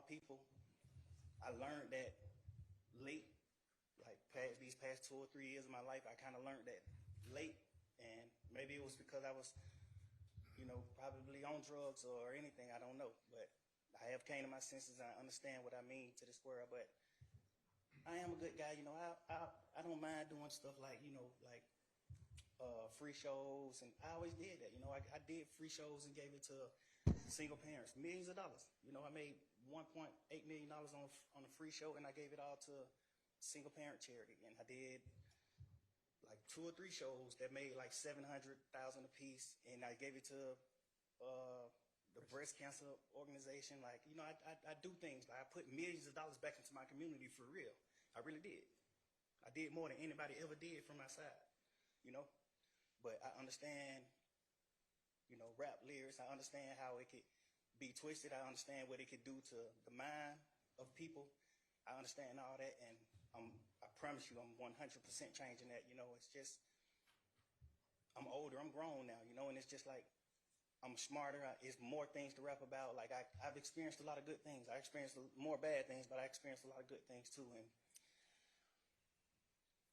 people. I learned that late, like these past 2 or 3 years of my life. I kind of learned that late, and maybe it was because I was, probably on drugs or anything. I don't know, but I have came to my senses. And I understand what I mean to this world, but I am a good guy. I don't mind doing stuff like free shows, and I always did that. I did free shows and gave it to single parents, millions of dollars. I made $1.8 million on a free show, and I gave it all to single parent charity. And I did like 2 or 3 shows that made like $700,000 a piece, and I gave it to the breast cancer organization. Like, I do things. Like, I put millions of dollars back into my community for real. I really did. I did more than anybody ever did from my side, But I understand, rap lyrics. I understand how it could be twisted. I understand what it could do to the mind of people. I understand all that, and I promise you I'm 100% changing that. It's just, I'm older, I'm grown now, and it's just like, I'm smarter. It's more things to rap about. Like, I've experienced a lot of good things. I experienced more bad things, but I experienced a lot of good things too. And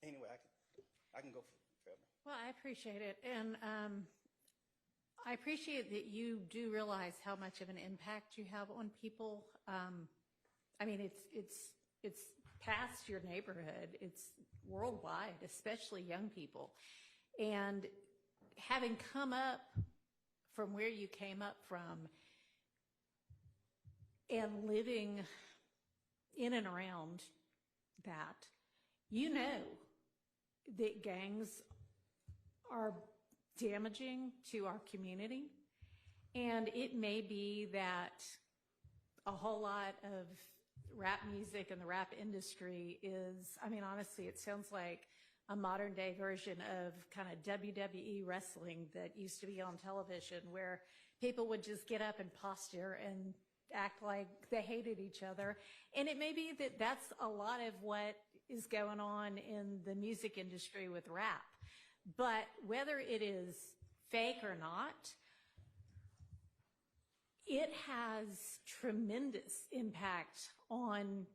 anyway, I can go forever. Well, I appreciate it. And I appreciate that you do realize how much of an impact you have on people. It's past your neighborhood. It's worldwide, especially young people. And having come up from where you came up from and living in and around that, that gangs are damaging to our community. And it may be that a whole lot of rap music and the rap industry is, honestly, it sounds like a modern day version of kind of WWE wrestling that used to be on television, where people would just get up and posture and act like they hated each other. And it may be that that's a lot of what is going on in the music industry with rap. But whether it is fake or not, it has tremendous impact on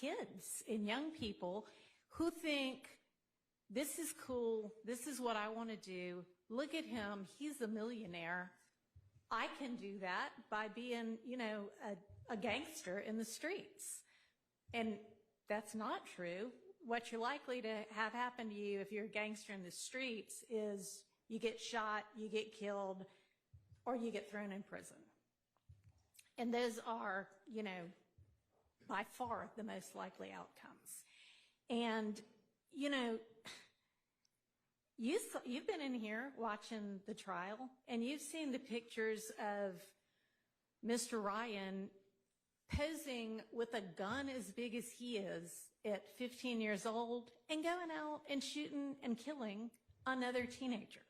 kids and young people who think, this is cool, this is what I want to do, look at him, he's a millionaire, I can do that by being, a gangster in the streets. And that's not true. What you're likely to have happen to you if you're a gangster in the streets is you get shot, you get killed, or you get thrown in prison. And those are, by far the most likely outcomes. And, you've been in here watching the trial, and you've seen the pictures of Mr. Ryan posing with a gun as big as he is at 15 years old and going out and shooting and killing another teenager.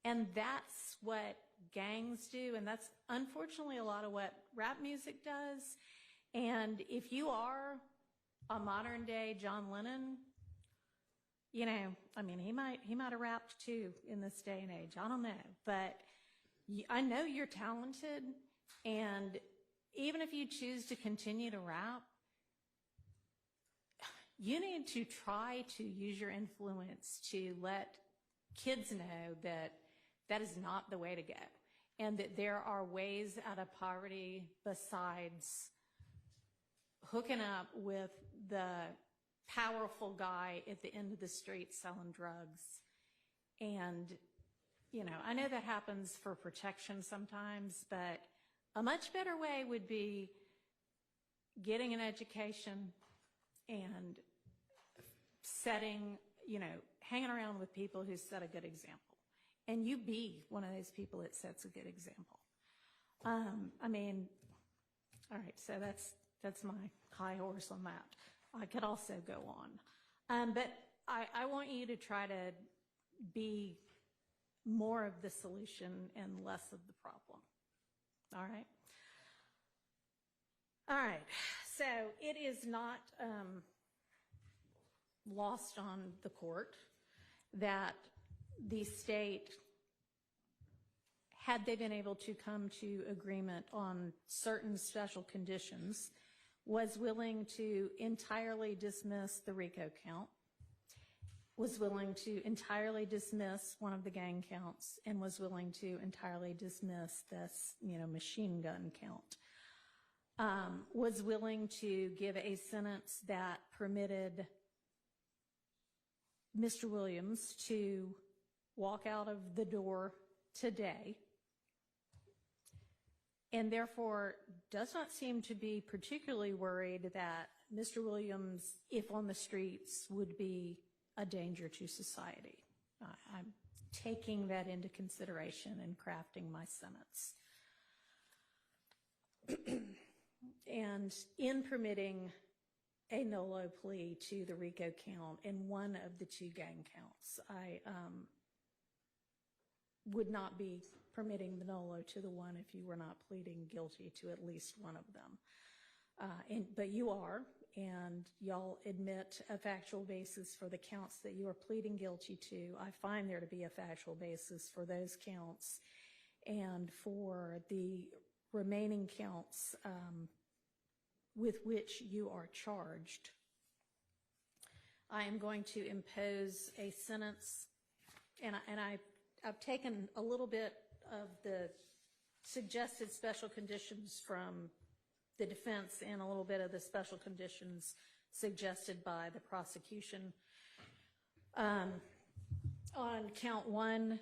And that's what gangs do, and that's unfortunately a lot of what rap music does. And if you are a modern day John Lennon, he might have rapped too in this day and age. I don't know, but I know you're talented, and even if you choose to continue to rap, you need to try to use your influence to let kids know that that is not the way to go, and that there are ways out of poverty besides hooking up with the powerful guy at the end of the street selling drugs. And, I know that happens for protection sometimes, but a much better way would be getting an education and hanging around with people who set a good example. And you be one of those people that sets a good example. All right, so that's my high horse on that. I could also go on. But I want you to try to be more of the solution and less of the problem. All right? All right. So it is not lost on the court that the state had they been able to come to agreement on certain special conditions, was willing to entirely dismiss the RICO count, was willing to entirely dismiss one of the gang counts, and was willing to entirely dismiss this, machine gun count. Was willing to give a sentence that permitted Mr. Williams to walk out of the door today, and therefore does not seem to be particularly worried that Mr. Williams, if on the streets, would be a danger to society. I'm taking that into consideration in crafting my sentence. And in permitting a NOLO plea to the RICO count and one of the two gang counts, I would not be permitting the NOLO to the one if you were not pleading guilty to at least one of them. But you are, and y'all admit a factual basis for the counts that you are pleading guilty to. I find there to be a factual basis for those counts, and for the remaining counts with which you are charged. I am going to impose a sentence, and I've taken a little bit of the suggested special conditions from the defense and a little bit of the special conditions suggested by the prosecution. On count one,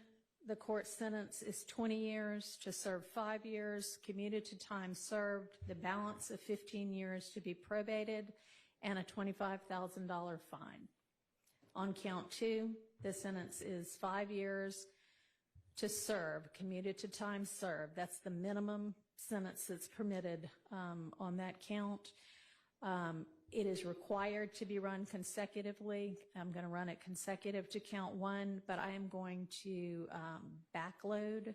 the court sentence is 20 years to serve 5 years, commuted to time served, the balance of 15 years to be probated, and a $25,000 fine. On count two, the sentence is 5 years to serve, commuted to time served. That's the minimum sentence that's permitted on that count. It is required to be run consecutively. I'm going to run it consecutive to count one, but I am going to backload.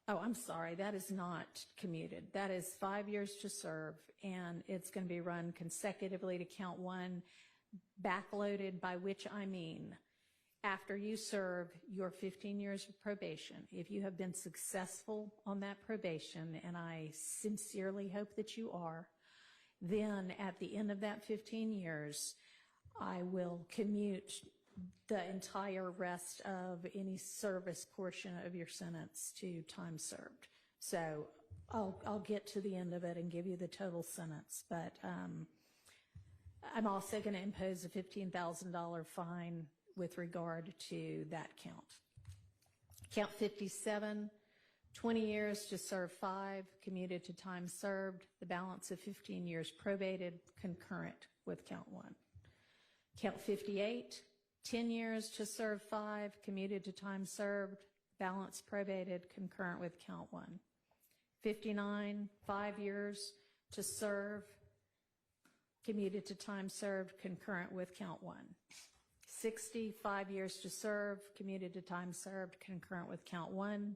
Oh, I'm sorry, that is not commuted. That is 5 years to serve, and it's going to be run consecutively to count one, backloaded, by which I mean after you serve your 15 years of probation. If you have been successful on that probation, and I sincerely hope that you are, then at the end of that 15 years, I will commute the entire rest of any service portion of your sentence to time served. So I'll get to the end of it and give you the total sentence, but I'm also going to impose a $15,000 fine with regard to that count. Count 57, 20 years to serve 5, commuted to time served, the balance of 15 years probated, concurrent with count 1. Count 58, 10 years to serve 5, commuted to time served, balance probated, concurrent with count 1. 59, 5 years to serve, commuted to time served, concurrent with count 1. 60, 5 years to serve, commuted to time served, concurrent with count 1.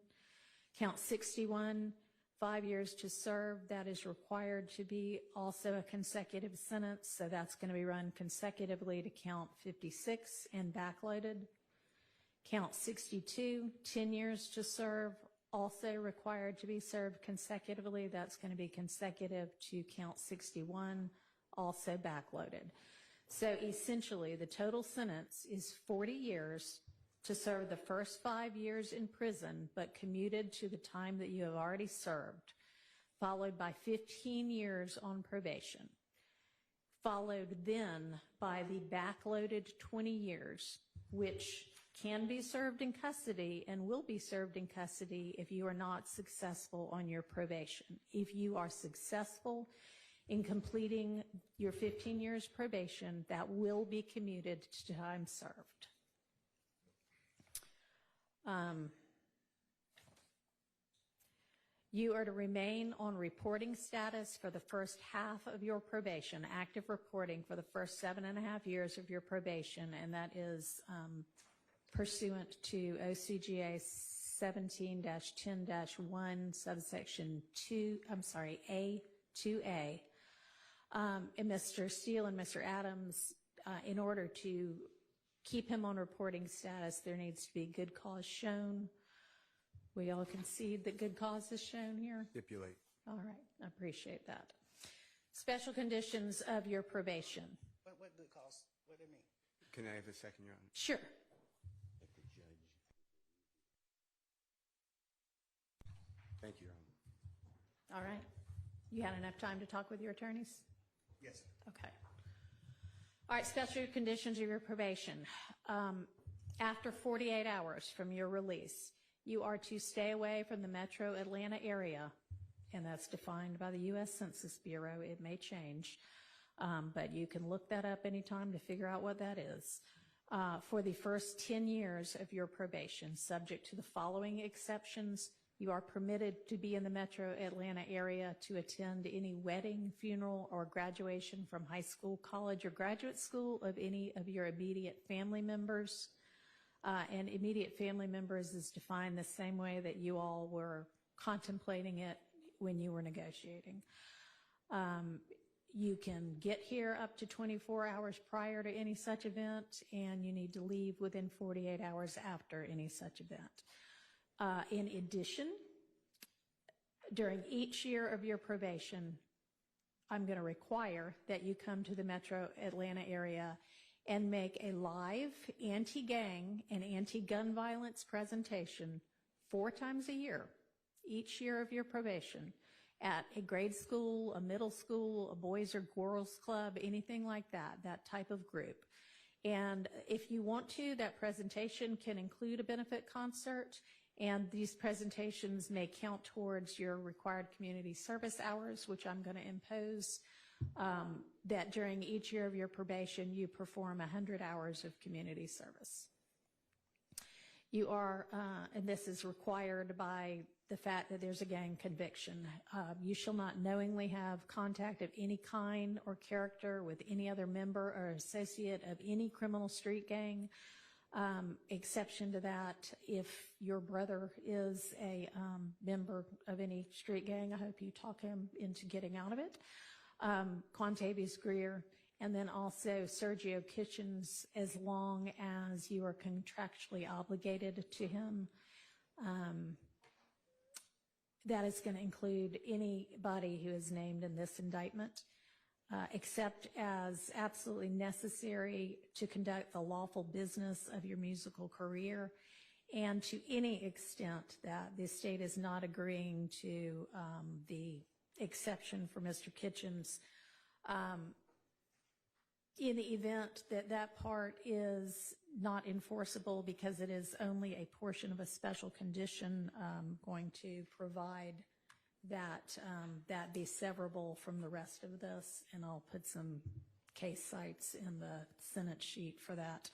Count 61, 5 years to serve, that is required to be also a consecutive sentence, so that's going to be run consecutively to count 56 and backloaded. Count 62, 10 years to serve, also required to be served consecutively, that's going to be consecutive to count 61, also backloaded. So essentially, the total sentence is 40 years to serve the first 5 years in prison, but commuted to the time that you have already served, followed by 15 years on probation, followed then by the backloaded 20 years, which can be served in custody and will be served in custody if you are not successful on your probation. If you are successful in completing your 15 years probation, that will be commuted to time served. You are to remain on reporting status for the first half of your probation, active reporting for the first 7.5 years of your probation, and that is pursuant to OCGA 17-10-1, subsection 2, A2A. And Mr. Steele and Mr. Adams, in order to keep him on reporting status, there needs to be good cause shown. We all concede that good cause is shown here? Stipulate. All right, I appreciate that. Special conditions of your probation. What good cause? What do they mean? Can I have a second, Your Honor? Sure. Thank you, Your Honor. All right. You had enough time to talk with your attorneys? Yes, sir. Okay. All right, special conditions of your probation. After 48 hours from your release, you are to stay away from the metro Atlanta area, and that's defined by the U.S. Census Bureau. It may change, but you can look that up anytime to figure out what that is. For the first 10 years of your probation, subject to the following exceptions, you are permitted to be in the metro Atlanta area to attend any wedding, funeral, or graduation from high school, college, or graduate school of any of your immediate family members. And immediate family members is defined the same way that you all were contemplating it when you were negotiating. You can get here up to 24 hours prior to any such event, and you need to leave within 48 hours after any such event. In addition, during each year of your probation, I'm going to require that you come to the metro Atlanta area and make a live anti-gang and anti-gun violence presentation 4 times a year, each year of your probation, at a grade school, a middle school, a boys or girls club, anything like that, that type of group. And if you want to, that presentation can include a benefit concert, and these presentations may count towards your required community service hours, which I'm going to impose, that during each year of your probation, you perform 100 hours of community service. You are, and this is required by the fact that there's a gang conviction. You shall not knowingly have contact of any kind or character with any other member or associate of any criminal street gang. Exception to that, if your brother is a member of any street gang, I hope you talk him into getting out of it. Quantavious Greer, and then also Sergio Kitchens, as long as you are contractually obligated to him. That is going to include anybody who is named in this indictment, except as absolutely necessary to conduct the lawful business of your musical career, and to any extent that the state is not agreeing to the exception for Mr. Kitchens. In the event that that part is not enforceable because it is only a portion of a special condition, going to provide that that be severable from the rest of this, and I'll put some case sites in the Senate sheet for that.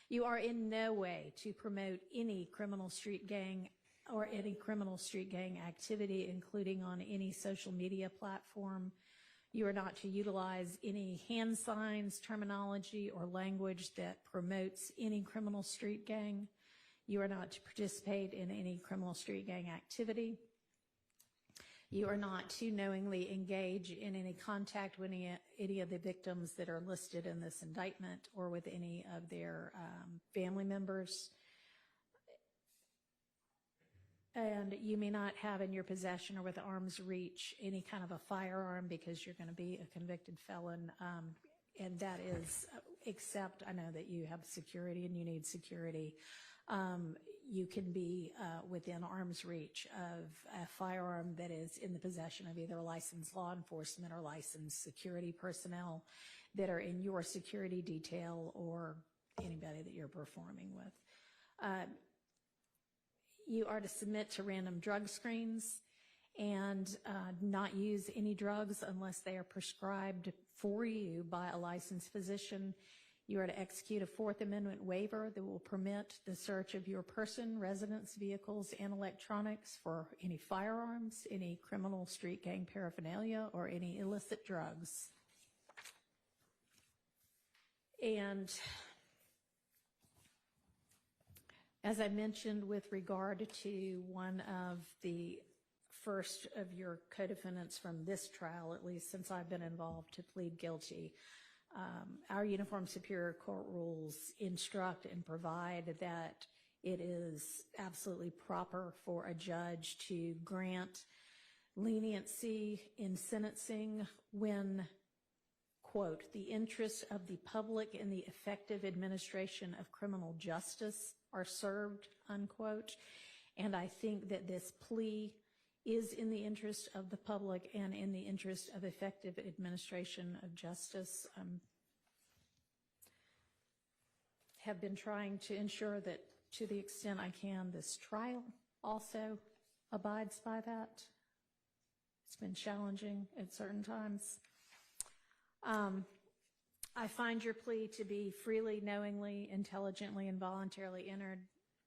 You are in no way to promote any criminal street gang or any criminal street gang activity, including on any social media platform. You are not to utilize any hand signs, terminology, or language that promotes any criminal street gang. You are not to participate in any criminal street gang activity. You are not to knowingly engage in any contact with any of the victims that are listed in this indictment or with any of their family members. And you may not have in your possession or with arm's reach any kind of a firearm because you're going to be a convicted felon. And that is, except I know that you have security and you need security. You can be within arm's reach of a firearm that is in the possession of either licensed law enforcement or licensed security personnel that are in your security detail or anybody that you're performing with. You are to submit to random drug screens and not use any drugs unless they are prescribed for you by a licensed physician. You are to execute a Fourth Amendment waiver that will permit the search of your person, residence, vehicles, and electronics for any firearms, any criminal street gang paraphernalia, or any illicit drugs. And as I mentioned with regard to one of the first of your co-defendants from this trial, at least since I've been involved, to plead guilty, our Uniform Superior Court rules instruct and provide that it is absolutely proper for a judge to grant leniency in sentencing when, quote, the interests of the public and the effective administration of criminal justice are served, unquote. And I think that this plea is in the interest of the public and in the interest of effective administration of justice. Have been trying to ensure that, to the extent I can, this trial also abides by that. It's been challenging at certain times. I find your plea to be freely, knowingly, intelligently, and voluntarily entered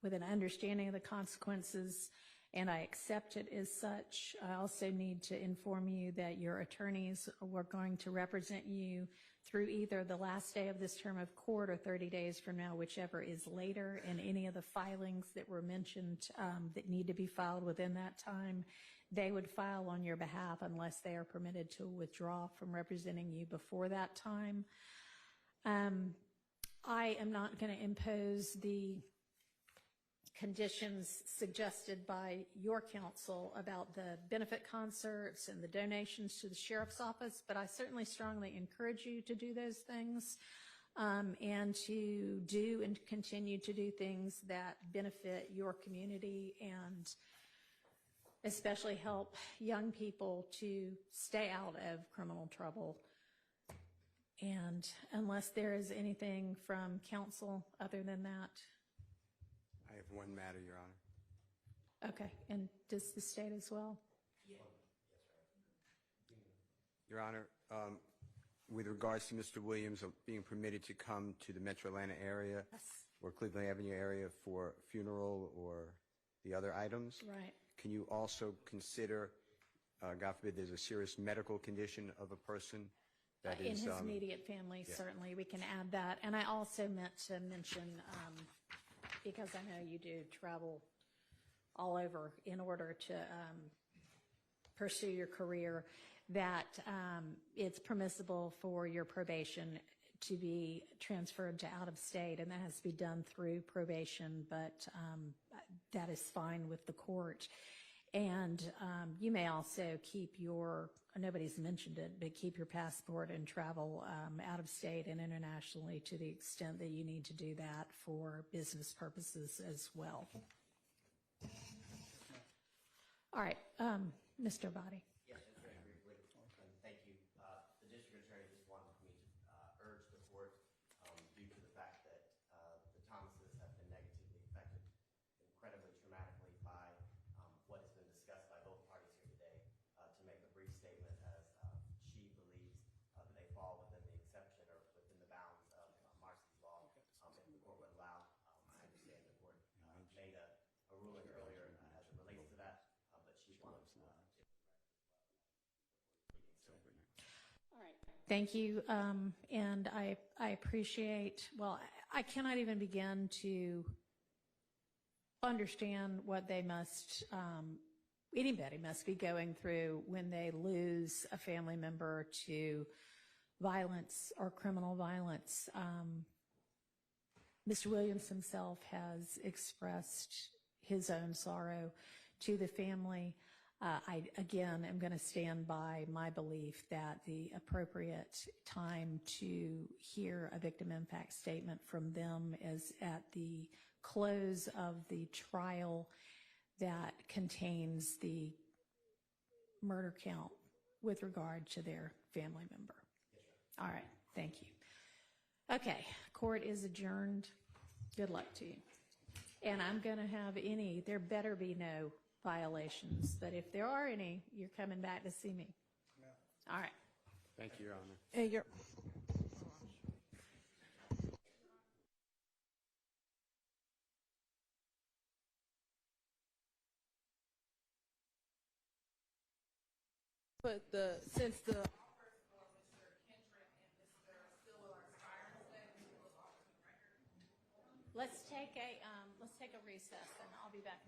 with an understanding of the consequences, and I accept it as such. I also need to inform you that your attorneys were going to represent you through either the last day of this term of court or 30 days from now, whichever is later, and any of the filings that were mentioned that need to be filed within that time, they would file on your behalf unless they are permitted to withdraw from representing you before that time. I am not going to impose the conditions suggested by your counsel about the benefit concerts and the donations to the sheriff's office, but I certainly strongly encourage you to do those things and to do and continue to do things that benefit your community and especially help young people to stay out of criminal trouble. And unless there is anything from counsel other than that. I have one matter, Your Honor. Okay, and does the state as well? Your Honor, with regards to Mr. Williams being permitted to come to the Metro Atlanta area or Cleveland Avenue area for funeral or the other items, Right. can you also consider, God forbid, there's a serious medical condition of a person that In is his immediate family, yeah. certainly, we can add that. And I also meant to mention, because I know you do travel all over in order to pursue your career, that it's permissible for your probation to be transferred to out of state, and that has to be done through probation, but that is fine with the court. And you may also keep your, nobody's mentioned it, but keep your passport and travel out of state and internationally to the extent that you need to do that for business purposes as well. All right, Mr. Body. Yes, just very briefly. Thank you. The district attorney just wanted me to urge the court, due to the fact that the Thomases have been negatively affected incredibly traumatically by what has been discussed by both parties here today, to make a brief statement as she believes that they fall within the exception or within the bounds of Marcy's law. If the court would allow, I understand the court made a ruling earlier as it relates to that, but she wanted to. All right. Thank you, and I appreciate, well, I cannot even begin to understand what they must, anybody must be going through when they lose a family member to violence or criminal violence. Mr. Williams himself has expressed his own sorrow to the family. I, again, am going to stand by my belief that the appropriate time to hear a victim impact statement from them is at the close of the trial that contains the murder count with regard to their family member. All right, thank you. Okay, court is adjourned. Good luck to you. And I'm going to have there better be no violations, but if there are any, you're coming back to see me. All right. Thank you, Your Honor. Hey, you're but since the Let's take a recess, and I'll be back.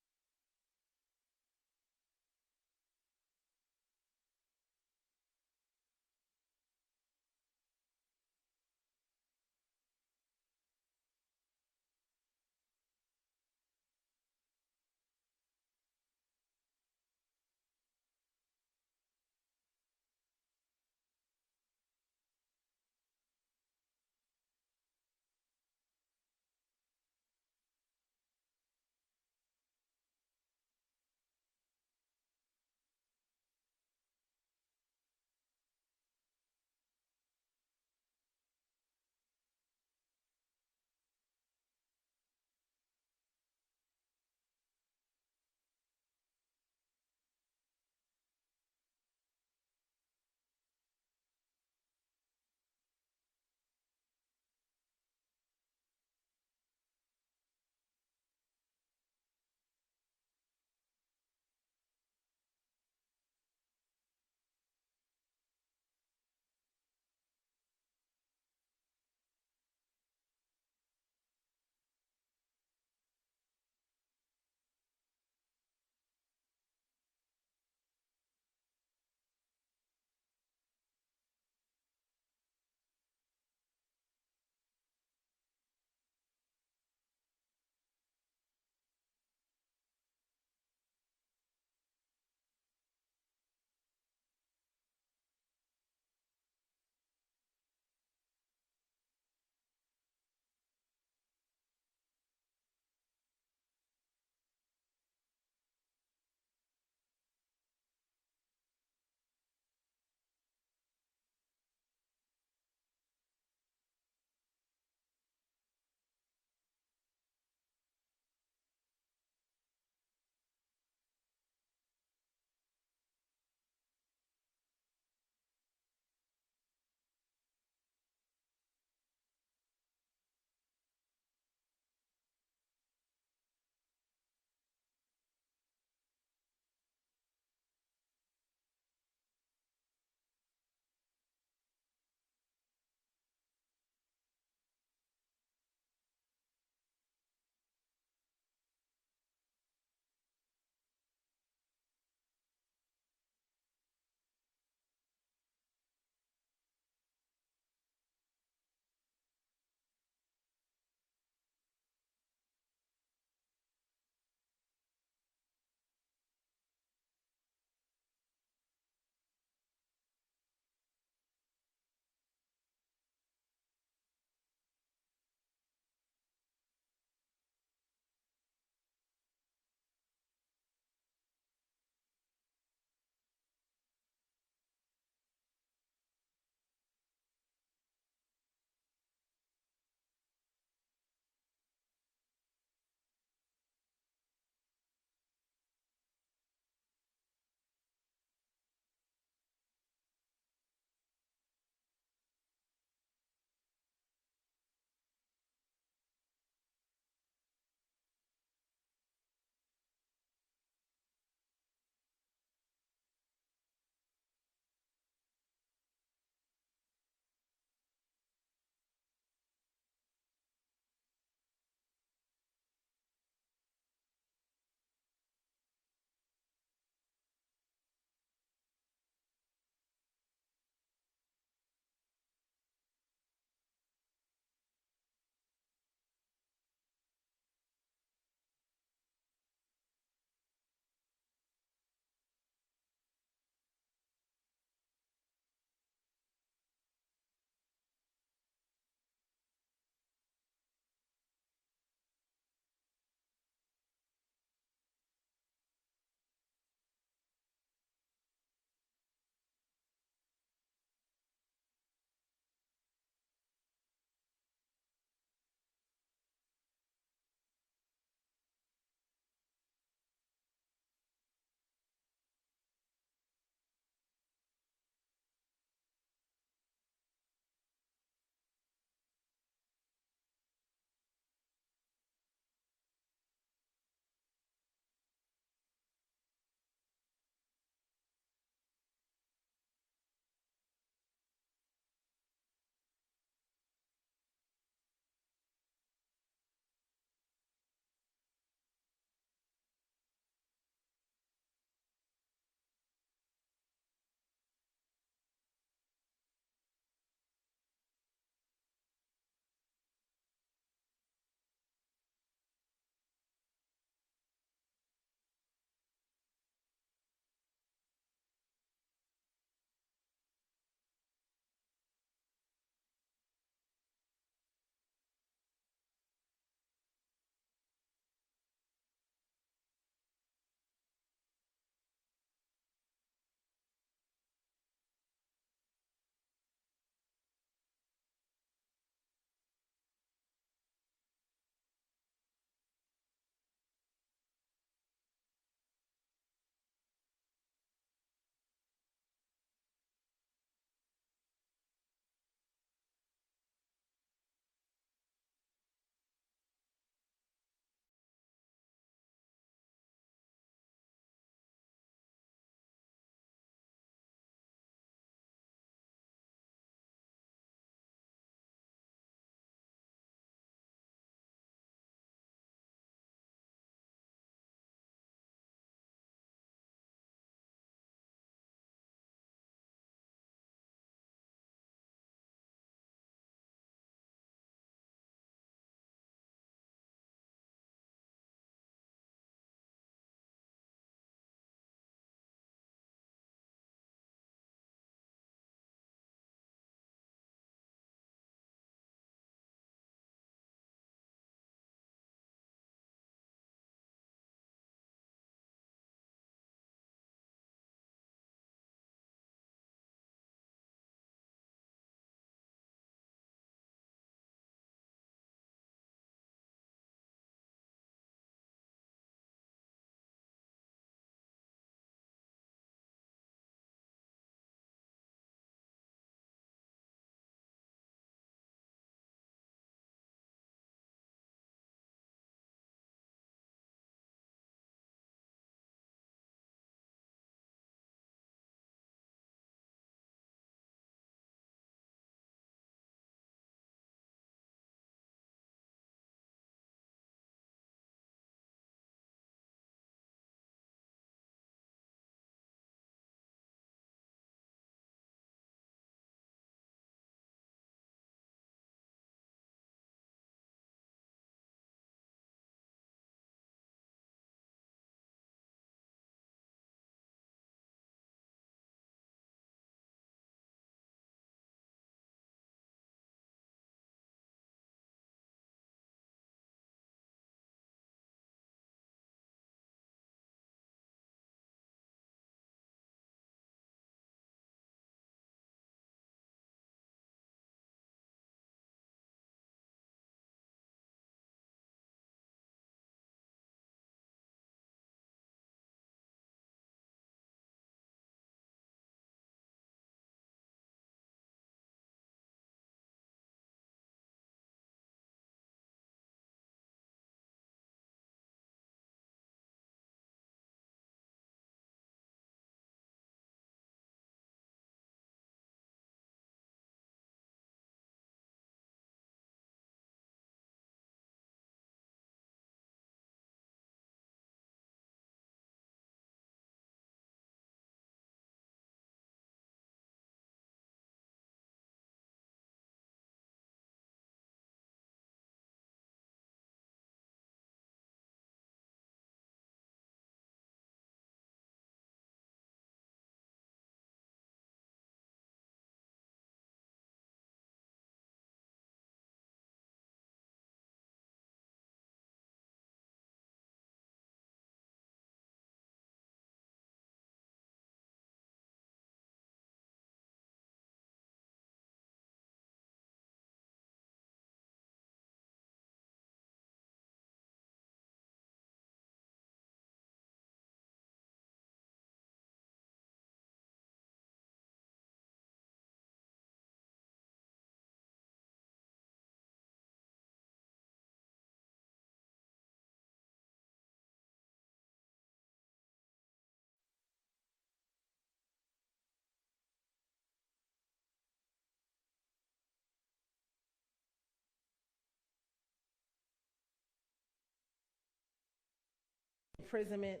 imprisonment.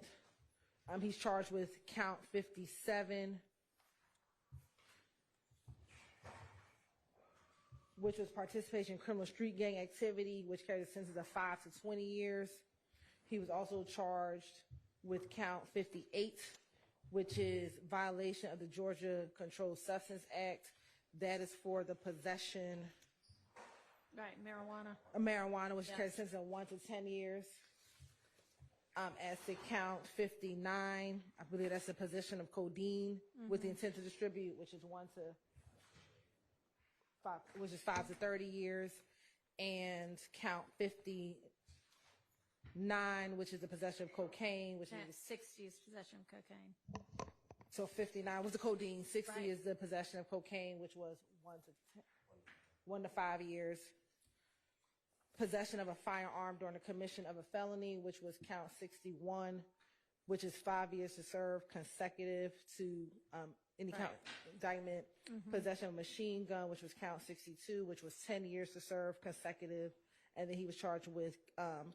He's charged with count 57, which was participation in criminal street gang activity, which carries a sentence of 5 to 20 years. He was also charged with count 58, which is violation of the Georgia Controlled Substance Act. That is for the possession Right, marijuana. of marijuana, which Yeah. carries a sentence of 1 to 10 years. As to count 59, I believe that's the possession of codeine with the intent to distribute, which is 5 to 30 years. And count 59, which is the possession of cocaine, which is 60 is possession of cocaine. so 59 was the codeine, 60 Right. is the possession of cocaine, which was 1 to 5 years. Possession of a firearm during the commission of a felony, which was count 61, which is 5 years to serve consecutive to any count indictment. Possession of a machine gun, which was count 62, which was 10 years to serve consecutive. And then he was charged with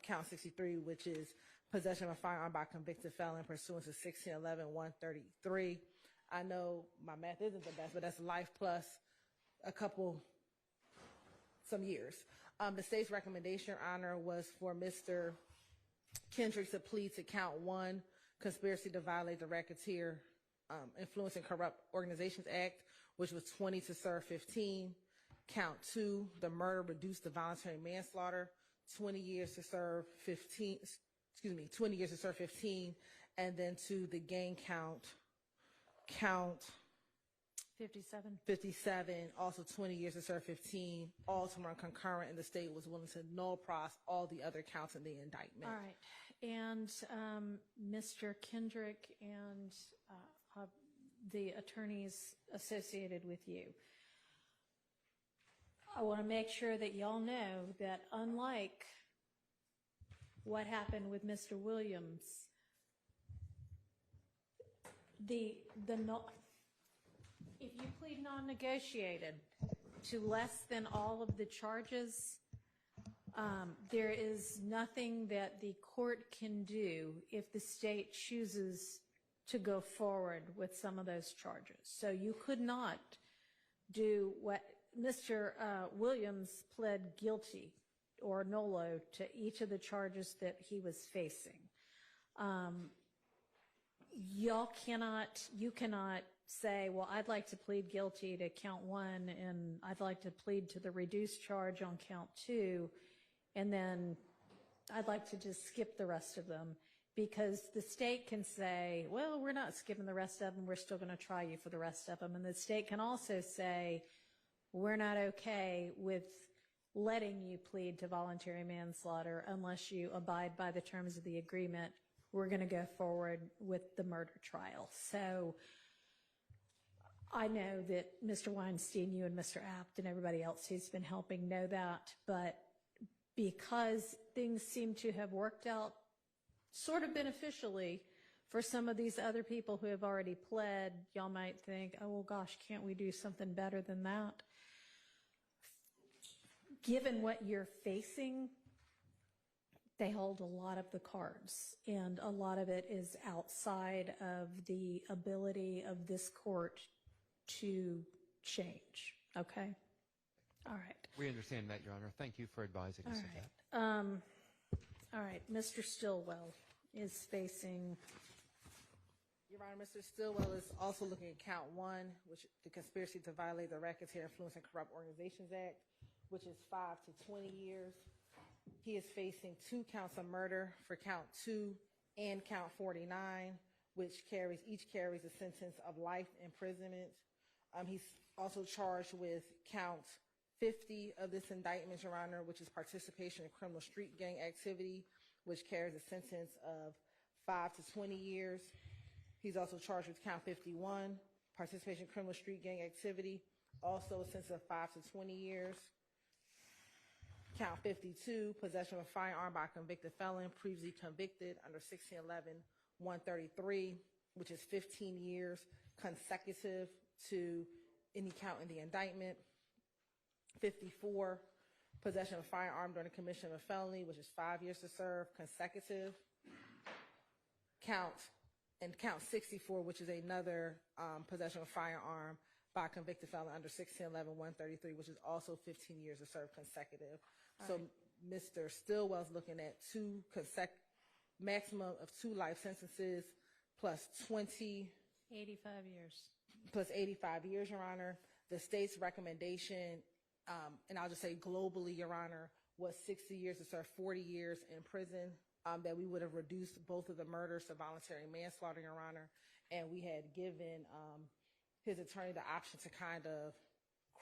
count 63, which is possession of a firearm by a convicted felon pursuant to 1611-133. I know my math isn't the best, but that's life plus some years. The state's recommendation, Your Honor, was for Mr. Kendrick to plead to count 1, conspiracy to violate the Racketeer Influence and Corrupt Organizations Act, which was 20 to serve 15. Count 2, the murder reduced to voluntary manslaughter, 20 years to serve 15. 20 years to serve 15. And then to the gang count 57, also 20 years to serve 15, all to run concurrent, and the state was willing to null pros all the other counts in the indictment. All right. And Mr. Kendrick and the attorneys associated with you, I want to make sure that y'all know that unlike what happened with Mr. Williams, if you plead non-negotiated to less than all of the charges, there is nothing that the court can do if the state chooses to go forward with some of those charges. So you could not do what Mr. Williams pled guilty or nolo to each of the charges that he was facing. You cannot say, well, I'd like to plead guilty to count 1 and I'd like to plead to the reduced charge on count 2, and then I'd like to just skip the rest of them, because the state can say, well, we're not skipping the rest of them, we're still going to try you for the rest of them. And the state can also say, we're not okay with letting you plead to voluntary manslaughter unless you abide by the terms of the agreement. We're going to go forward with the murder trial. So I know that Mr. Weinstein, you and Mr. Apt and everybody else who's been helping know that, but because things seem to have worked out sort of beneficially for some of these other people who have already pled, y'all might think, oh, well, gosh, can't we do something better than that? Given what you're facing, they hold a lot of the cards, and a lot of it is outside of the ability of this court to change, okay? All right. We understand that, Your Honor. Thank you for advising us of that. All right, Mr. Stillwell is facing... Your Honor, Mr. Stillwell is also looking at count 1, which is the conspiracy to violate the Racketeer Influence and Corrupt Organizations Act, which is 5 to 20 years. He is facing 2 counts of murder for count 2 and count 49, which each carries a sentence of life imprisonment. He's also charged with count 50 of this indictment, Your Honor, which is participation in criminal street gang activity, which carries a sentence of 5 to 20 years. He's also charged with count 51, participation in criminal street gang activity, also a sentence of 5 to 20 years. Count 52, possession of a firearm by a convicted felon, previously convicted under 1611-133, which is 15 years consecutive to any count in the indictment. 54, possession of a firearm during the commission of a felony, which is 5 years to serve consecutive. count 64, which is another possession of a firearm by a convicted felon under 1611-133, which is also 15 years to serve consecutive. So Mr. Stillwell's looking at maximum of 2 life sentences plus 85 years. Plus 85 years, Your Honor. The state's recommendation, and I'll just say globally, Your Honor, was 60 years to serve 40 years in prison, that we would have reduced both of the murders to voluntary manslaughter, Your Honor, and we had given his attorney the option to kind of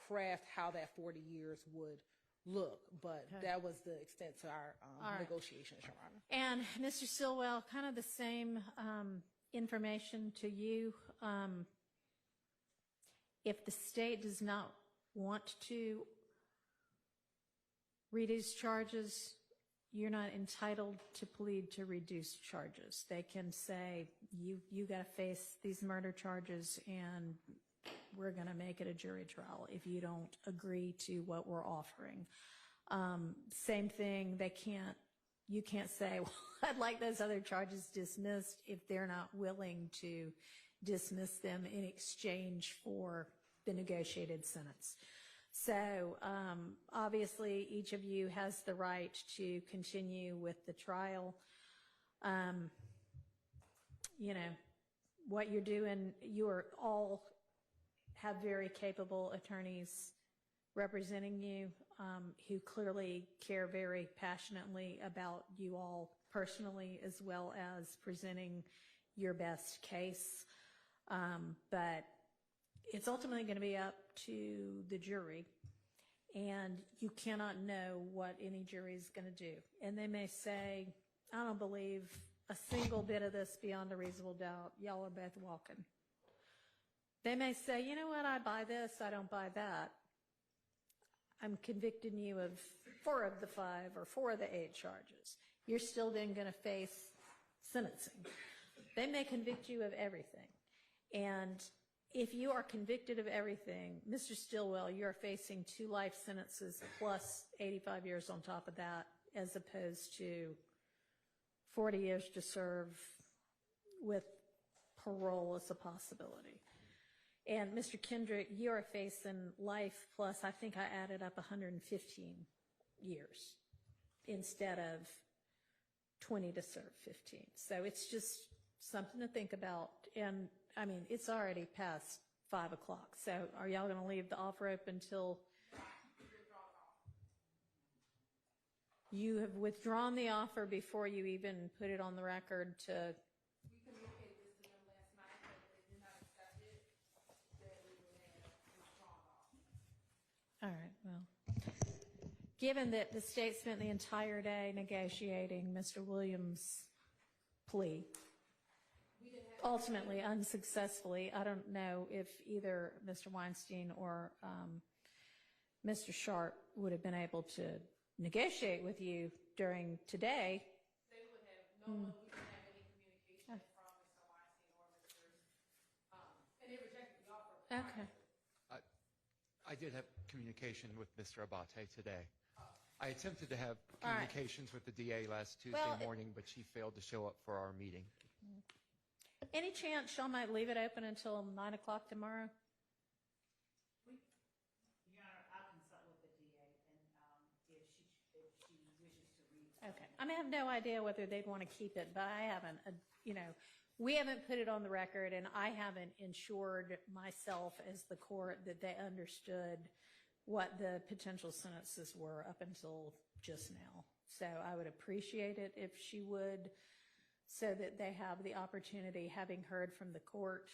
craft how that 40 years would look, but that was the extent to our negotiations, Your Honor. And Mr. Stillwell, kind of the same information to you. If the state does not want to reduce charges, you're not entitled to plead to reduce charges. They can say, you got to face these murder charges and we're going to make it a jury trial if you don't agree to what we're offering. Same thing, you can't say, well, I'd like those other charges dismissed if they're not willing to dismiss them in exchange for the negotiated sentence. So obviously each of you has the right to continue with the trial. You know, what you're doing, you are all have very capable attorneys representing you who clearly care very passionately about you all personally, as well as presenting your best case. But it's ultimately going to be up to the jury, and you cannot know what any jury is going to do. And they may say, I don't believe a single bit of this beyond a reasonable doubt. Y'all are both welcome. They may say, you know what, I buy this, I don't buy that. I'm convicting you of 4 of the 5 or 4 of the 8 charges. You're still then going to face sentencing. They may convict you of everything. And if you are convicted of everything, Mr. Stillwell, you're facing 2 life sentences plus 85 years on top of that, as opposed to 40 years to serve with parole as a possibility. And Mr. Kendrick, you are facing life plus, I think I added up 115 years instead of 20 to serve 15. So it's just something to think about. And I mean, it's already past 5 o'clock. So are y'all going to leave the offer open until you have withdrawn the offer before you even put it on the record to? We communicated this to them last night, but if they did not accept it, then we would have withdrawn the offer. All right, well, given that the state spent the entire day negotiating Mr. Williams' plea, ultimately unsuccessfully, I don't know if either Mr. Weinstein or Mr. Sharp would have been able to negotiate with you during today. They would have, we didn't have any communication from Mr. Weinstein or and they rejected the offer. Okay. I did have communication with Mr. Abate today. I attempted to have communications with the DA last Tuesday morning, but she failed to show up for our meeting. Any chance y'all might leave it open until 9 o'clock tomorrow? Your Honor, I'll consult with the DA, and if she wishes to read. Okay. I mean, I have no idea whether they'd want to keep it, but I haven't, we haven't put it on the record, and I haven't ensured myself as the court that they understood what the potential sentences were up until just now. So I would appreciate it if she would, so that they have the opportunity, having heard from the court,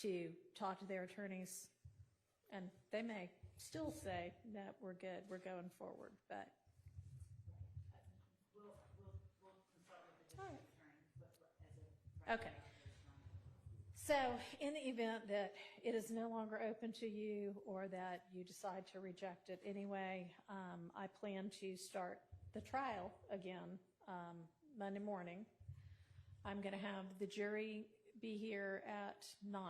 to talk to their attorneys. And they may still say that we're good, we're going forward, but. We'll consult with the district attorney Okay. So in the event that it is no longer open to you or that you decide to reject it anyway, I plan to start the trial again Monday morning. I'm going to have the jury be here at 9.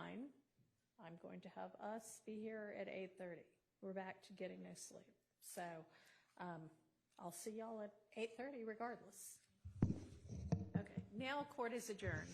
I'm going to have us be here at 8:30. We're back to getting no sleep. So I'll see y'all at 8:30 regardless. Okay. Now court is adjourned.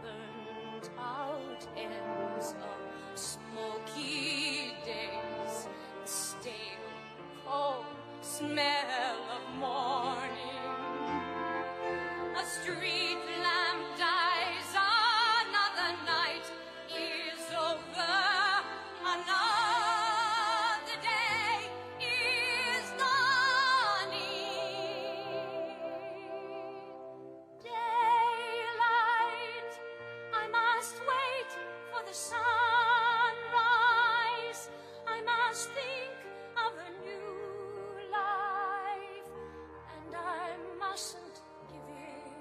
Burnt out ends of smoky days, the stale, cold smell of morning. A street lamp dies, another night is over, another day is dawning. Daylight, I must wait for the sunrise. I must think of a new life, and I mustn't give in.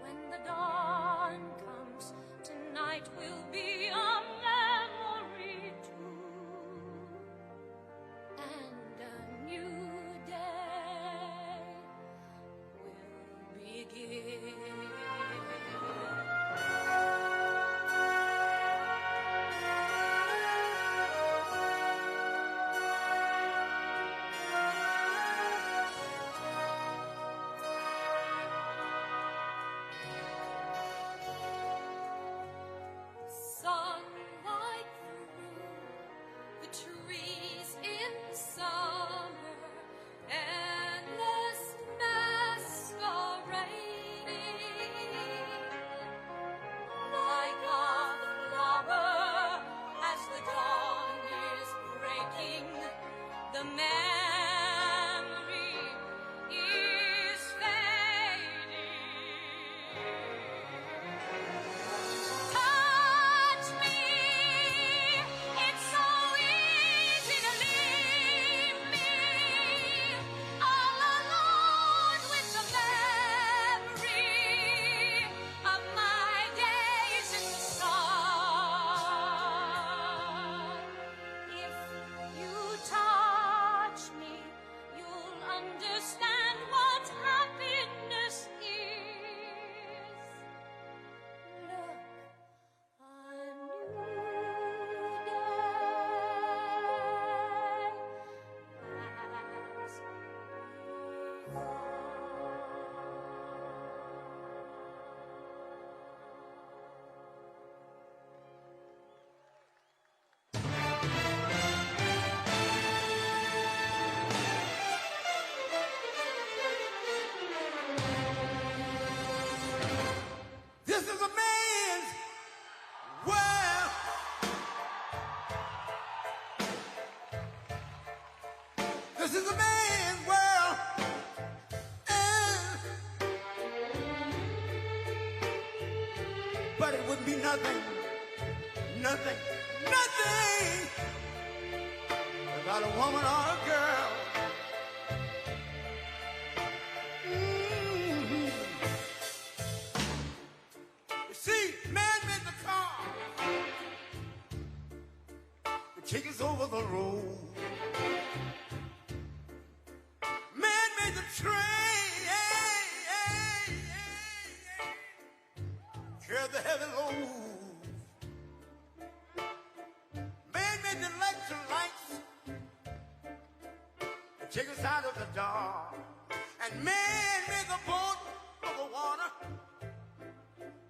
When the dawn comes, tonight will be a memory too, and a new day will begin. Sunlight through the trees in summer, endless masquerading, like a flower as the dawn is breaking, the memory is fading. Touch me, it's so easy to leave me all alone with the memory of my days in the sun. If you touch me, you'll understand what happiness is. Look, a new day has begun. This is a man's world. This is a man's world. But it would be nothing, nothing, nothing without a woman or a girl. You see, man made the car to take us over the road. Man made the train, carry the heavy load. Man made the electric lights to take us out of the dark. And man made the boat of the water.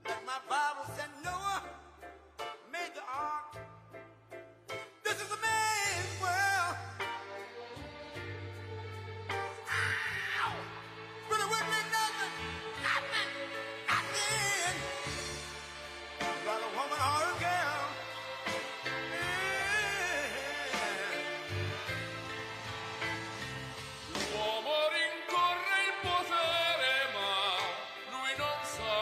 Like my Bible said, Noah made the ark. This is a man's world. Ow! But it wouldn't be nothing, nothing, nothing about a woman or a girl. L'uomo rincorre il potere, ma lui non sa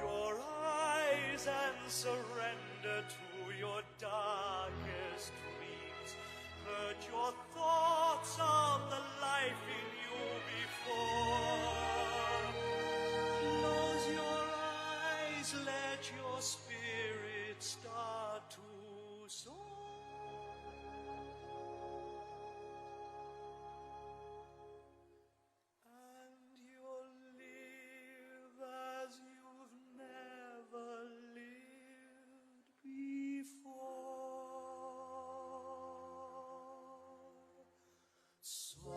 your eyes and surrender to your darkest dreams. Purge your thoughts on the life in you before. Close your eyes, let your spirit start to soar. And you'll live as you've never lived before. Softly,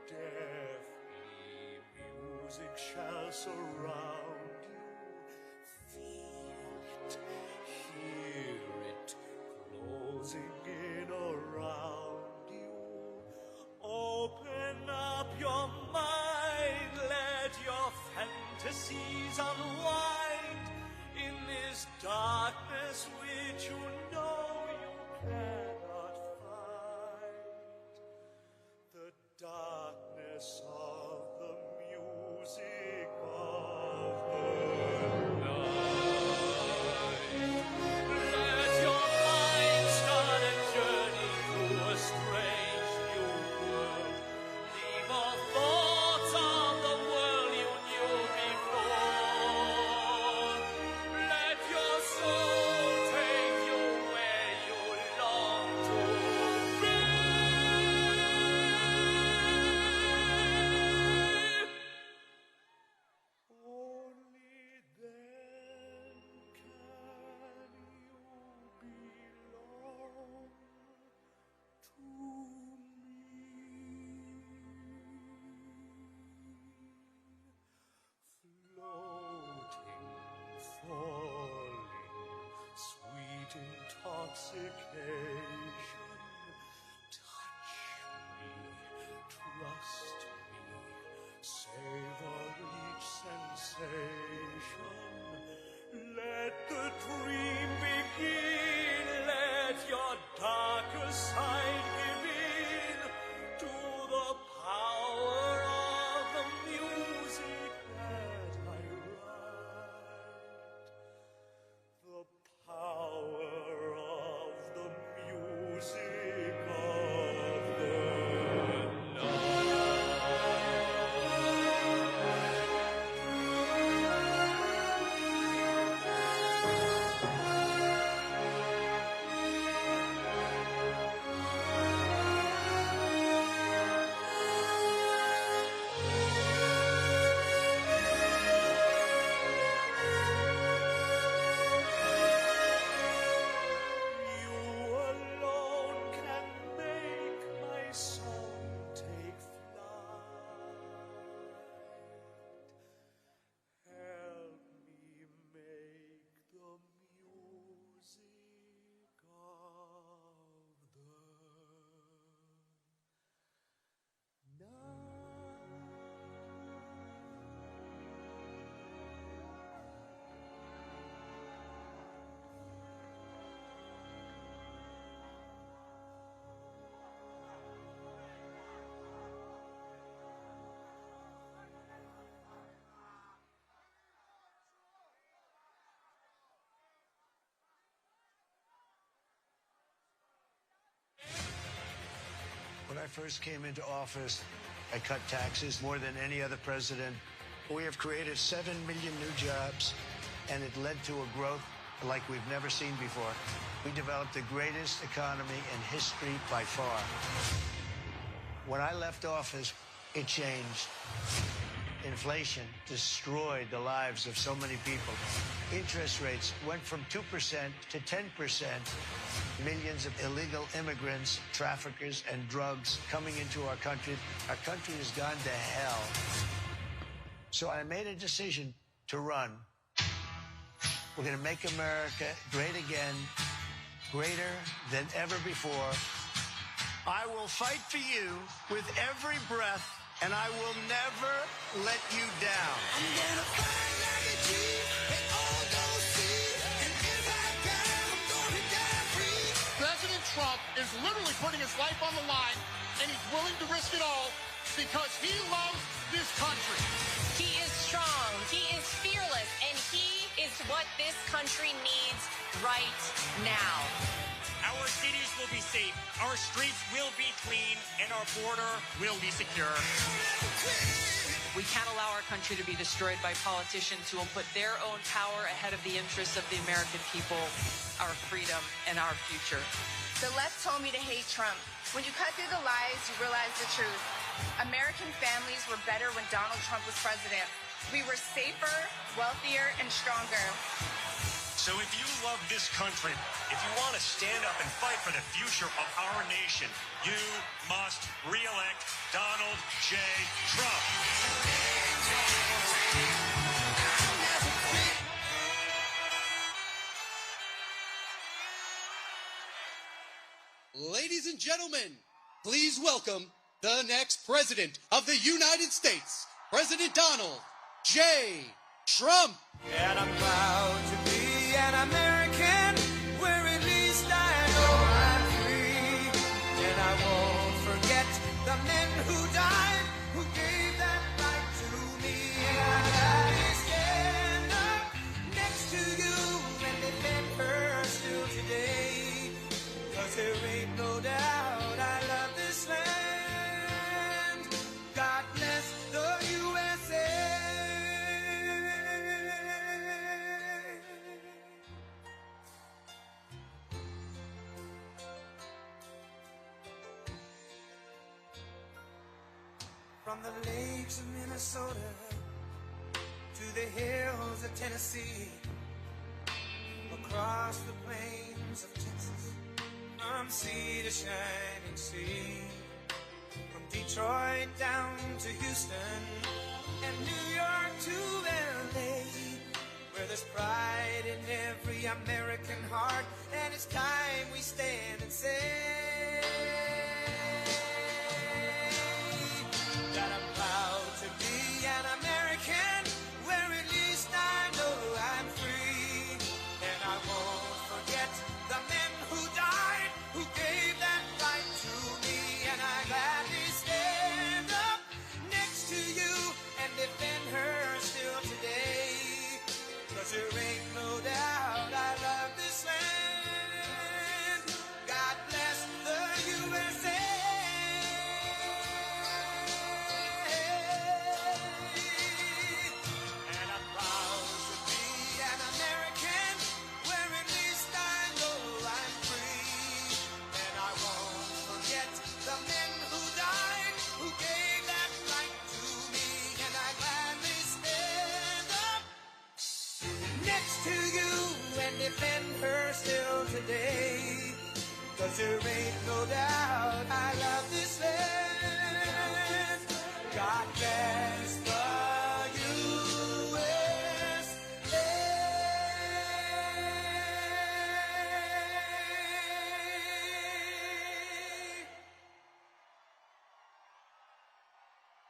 deftly, music shall surround you. Feel it, hear it, closing in around you. Open up your mind, let your fantasies unwind in this darkness which you know you cannot fight. The darkness of the music of the night. Let your mind start a journey through a strange new world. Leave all thoughts on the world you knew before. Let your soul take you where you long to be. Only then can you belong to me. Floating, falling, sweet intoxication. Touch me, trust me, savor each sensation. Let the dream begin, let your darker side give in to the power of the music that I write. The power of the music of the You alone can make my song take flight. Help me make the music of the When I first came into office, I cut taxes more than any other president. We have created 7 million new jobs, and it led to a growth like we've never seen before. We developed the greatest economy in history by far. When I left office, it changed. Inflation destroyed the lives of so many people. Interest rates went from 2% to 10%. Millions of illegal immigrants, traffickers, and drugs coming into our country. Our country has gone to hell. So I made a decision to run. We're going to make America great again, greater than ever before. I will fight for you with every breath, and I will never let you down. I'm gonna fight like a G and all those see, and if I die, I'm gonna die free. President Trump is literally putting his life on the line, and he's willing to risk it all because he loves this country. He is strong, he is fearless, and he is what this country needs right now. Our cities will be safe, our streets will be clean, and our border will be secure. We can't allow our country to be destroyed by politicians who will put their own power ahead of the interests of the American people, our freedom, and our future. The left told me to hate Trump. When you cut through the lies, you realize the truth. American families were better when Donald Trump was president. We were safer, wealthier, and stronger. So if you love this country, if you want to stand up and fight for the future of our nation, you must re-elect Donald J. Trump. Ladies and gentlemen, please welcome the next president of the United States, President Donald J. Trump. And I'm proud to be an American, where at least I know I'm free. And I won't forget the men who died, who gave that right to me. And I stand up next to you and defend her still today. 'Cause there ain't no doubt I love this land. God bless the USA. From the lakes of Minnesota to the hills of Tennessee, across the plains of Texas, from sea to shining sea, from Detroit down to Houston and New York to LA, where there's pride in every American heart, and it's time we stand and say that I'm proud to be an American, where at least I know I'm free. And I won't forget the men who died, who gave that right to me. And I gladly stand up next to you and defend her still today. 'Cause there ain't no doubt I love this land. God bless the USA. And I'm proud to be an American, where at least I know I'm free. And I won't forget the men who died, who gave that right to me. And I gladly stand up next to you and defend her still today. 'Cause there ain't no doubt I love this land. God bless the USA.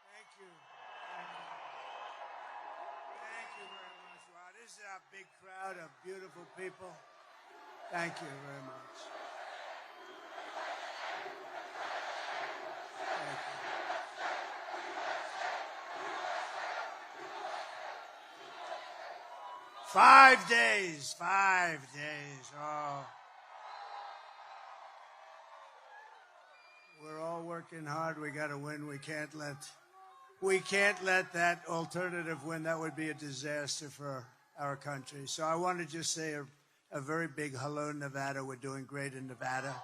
Thank you. Thank you very much. Wow, this is a big crowd of beautiful people. Thank you very much. Thank you. 5 days. 5 days. Oh. We're all working hard. We got to win. We can't let that alternative win. That would be a disaster for our country. So I want to just say a very big hello, Nevada. We're doing great in Nevada.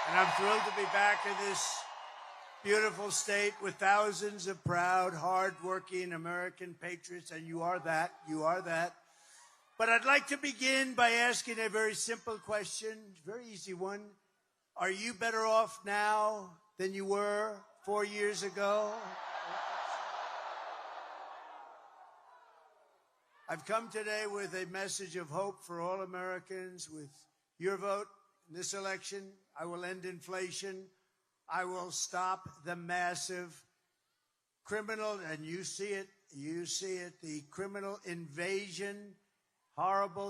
And I'm thrilled to be back in this beautiful state with thousands of proud, hard-working American patriots, and you are that. You are that. But I'd like to begin by asking a very simple question, very easy one. Are you better off now than you were 4 years ago? I've come today with a message of hope for all Americans. With your vote in this election, I will end inflation. I will stop the massive criminal, and you see it, the criminal invasion.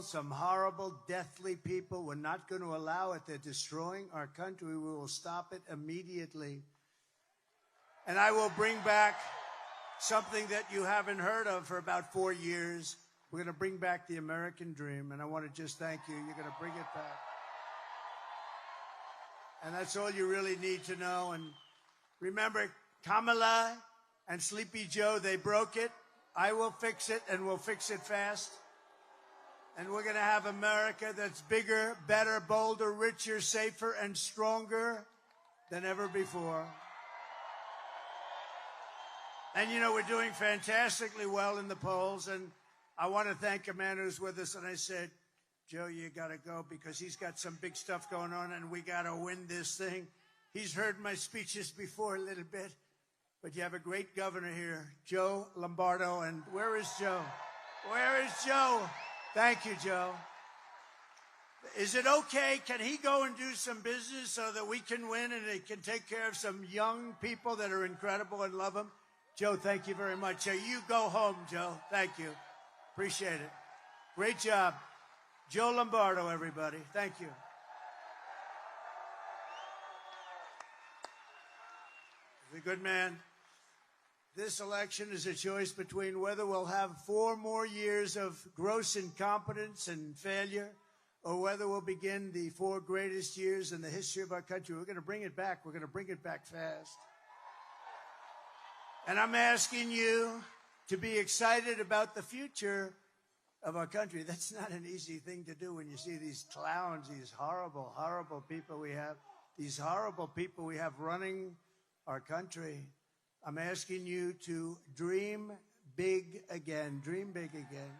Some horrible, deathly people. We're not going to allow it. They're destroying our country. We will stop it immediately. And I will bring back something that you haven't heard of for about 4 years. We're going to bring back the American dream, and I want to just thank you. You're going to bring it back. And that's all you really need to know. And remember, Kamala and Sleepy Joe, they broke it. I will fix it, and we'll fix it fast. And we're going to have America that's bigger, better, bolder, richer, safer, and stronger than ever before. And, you know, we're doing fantastically well in the polls. And I want to thank a man who's with us. And I said, Joe, you got to go because he's got some big stuff going on, and we got to win this thing. He's heard my speeches before a little bit. But you have a great governor here, Joe Lombardo. And where is Joe? Where is Joe? Thank you, Joe. Is it okay? Can he go and do some business so that we can win and he can take care of some young people that are incredible and love him? Joe, thank you very much. You go home, Joe. Thank you. Appreciate it. Great job. Joe Lombardo, everybody. Thank you. He's a good man. This election is a choice between whether we'll have 4 more years of gross incompetence and failure or whether we'll begin the 4 greatest years in the history of our country. We're going to bring it back. We're going to bring it back fast. And I'm asking you to be excited about the future of our country. That's not an easy thing to do when you see these clowns, these horrible, horrible people we have, these horrible people we have running our country. I'm asking you to dream big again. Dream big again.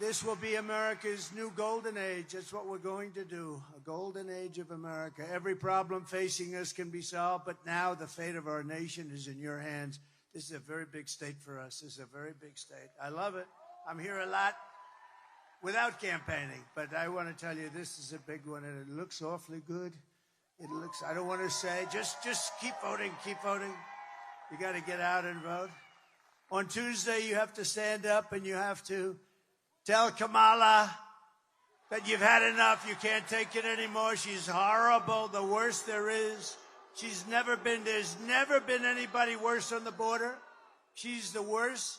This will be America's new golden age. That's what we're going to do. A golden age of America. Every problem facing us can be solved, but now the fate of our nation is in your hands. This is a very big state for us. This is a very big state. I love it. I'm here a lot without campaigning, but I want to tell you this is a big one, and it looks awfully good. It looks, I don't want to say, just keep voting, keep voting. You got to get out and vote. On Tuesday, you have to stand up and you have to tell Kamala that you've had enough. You can't take it anymore. She's horrible, the worst there is. There's never been anybody worse on the border. She's the worst.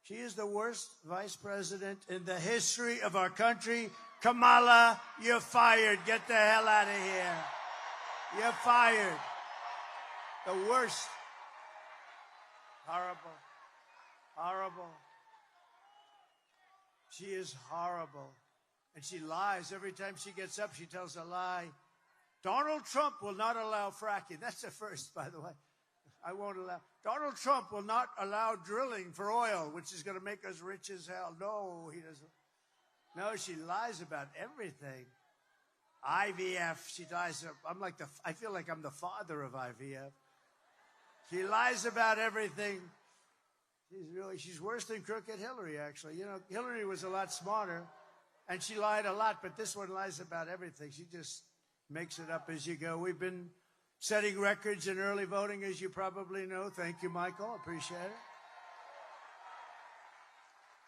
She is the worst vice president in the history of our country. Kamala, you're fired. Get the hell out of here. You're fired. The worst. Horrible. Horrible. She is horrible. And she lies. Every time she gets up, she tells a lie. Donald Trump will not allow fracking. That's the first, by the way. I won't allow. Donald Trump will not allow drilling for oil, which is going to make us rich as hell. No, he doesn't. No, she lies about everything. IVF, she lies. I feel like I'm the father of IVF. She lies about everything. She's worse than crooked Hillary, actually. You know, Hillary was a lot smarter, and she lied a lot, but this one lies about everything. She just makes it up as you go. We've been setting records in early voting, as you probably know. Thank you, Michael. Appreciate it.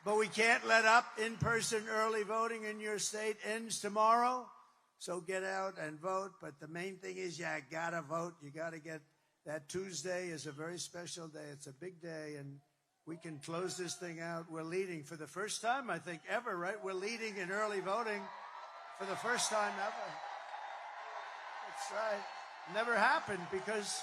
But we can't let up. In-person early voting in your state ends tomorrow. So get out and vote. But the main thing is you got to vote. You got to get that. Tuesday is a very special day. It's a big day, and we can close this thing out. We're leading for the first time, I think, ever, right? We're leading in early voting for the first time ever. That's right. Never happened because,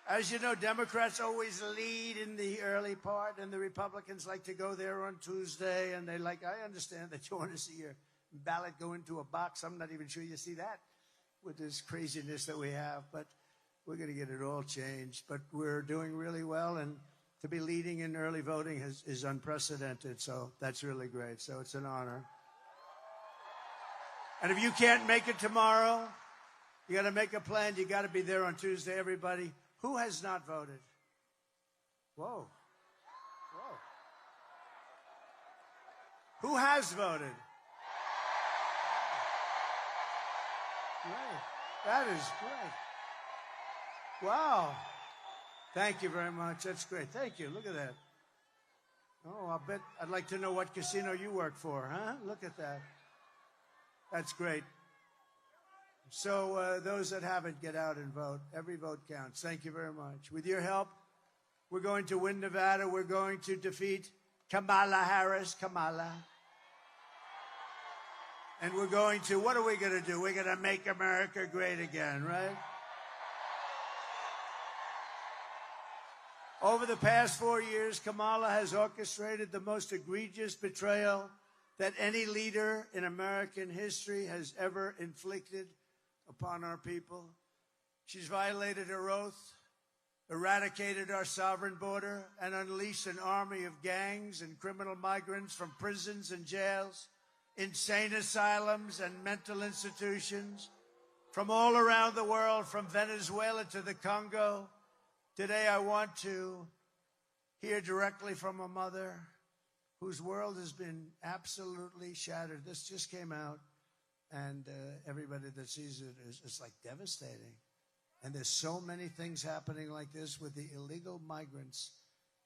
as you know, Democrats always lead in the early part, and the Republicans like to go there on Tuesday, and I understand that you want to see your ballot go into a box. I'm not even sure you see that with this craziness that we have, but we're going to get it all changed. But we're doing really well, and to be leading in early voting is unprecedented, so that's really great. So it's an honor. And if you can't make it tomorrow, you got to make a plan. You got to be there on Tuesday, everybody. Who has not voted? Whoa. Whoa. Who has voted? Great. That is great. Wow. Thank you very much. That's great. Thank you. Look at that. Oh, I'd like to know what casino you work for, huh? Look at that. That's great. So those that haven't, get out and vote. Every vote counts. Thank you very much. With your help, we're going to win Nevada. We're going to defeat Kamala Harris. Kamala. And we're going to, what are we going to do? We're going to make America great again, right? Over the past 4 years, Kamala has orchestrated the most egregious betrayal that any leader in American history has ever inflicted upon our people. She's violated her oath, eradicated our sovereign border, and unleashed an army of gangs and criminal migrants from prisons and jails, insane asylums and mental institutions, from all around the world, from Venezuela to the Congo. Today I want to hear directly from a mother whose world has been absolutely shattered. This just came out, and everybody that sees it is like devastating. And there's so many things happening like this with the illegal migrants,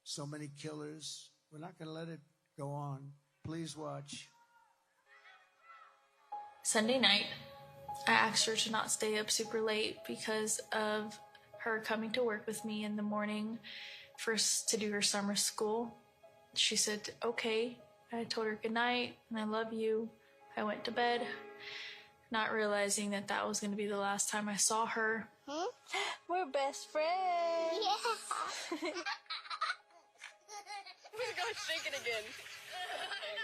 so many killers. We're not going to let it go on. Please watch. Sunday night, I asked her to not stay up super late because of her coming to work with me in the morning first to do her summer school. She said, okay. I told her good night and I love you. I went to bed, not realizing that that was going to be the last time I saw her. We're best friends. Yeah. We're going to shake it again.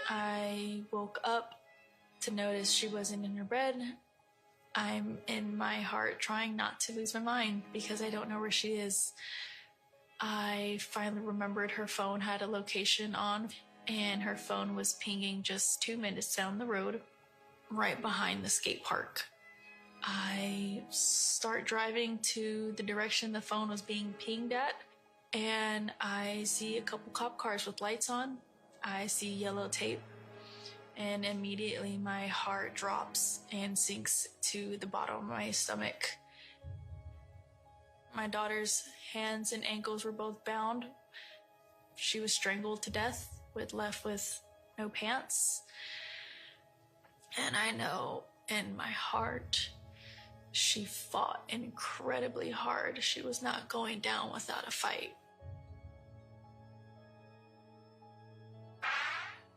I woke up to notice she wasn't in her bed. I'm in my heart trying not to lose my mind because I don't know where she is. I finally remembered her phone had a location on, and her phone was pinging just 2 minutes down the road, right behind the skate park. I start driving to the direction the phone was being pinged at, and I see a couple cop cars with lights on. I see yellow tape, and immediately my heart drops and sinks to the bottom of my stomach. My daughter's hands and ankles were both bound. She was strangled to death, left with no pants. And I know in my heart, she fought incredibly hard. She was not going down without a fight.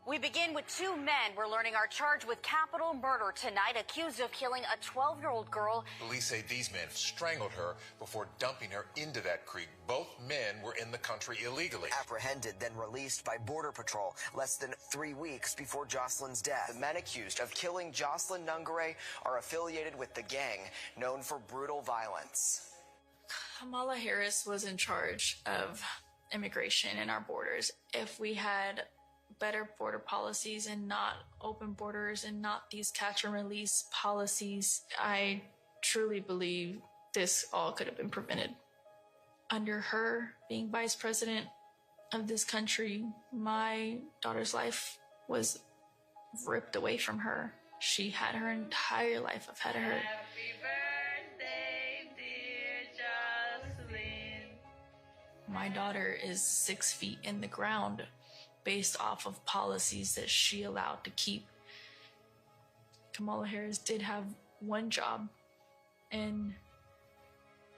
We begin with two men we're learning are charged with capital murder tonight, accused of killing a 12-year-old girl. Police say these men strangled her before dumping her into that creek. Both men were in the country illegally. Apprehended, then released by Border Patrol less than 3 weeks before Jocelyn's death. The men accused of killing Jocelyn Nungare are affiliated with the gang known for brutal violence. Kamala Harris was in charge of immigration in our borders. If we had better border policies and not open borders and not these catch and release policies, I truly believe this all could have been prevented. Under her being vice president of this country, my daughter's life was ripped away from her. She had her entire life ahead of her. Happy birthday, dear Jocelyn. My daughter is 6 feet in the ground based off of policies that she allowed to keep. Kamala Harris did have one job, and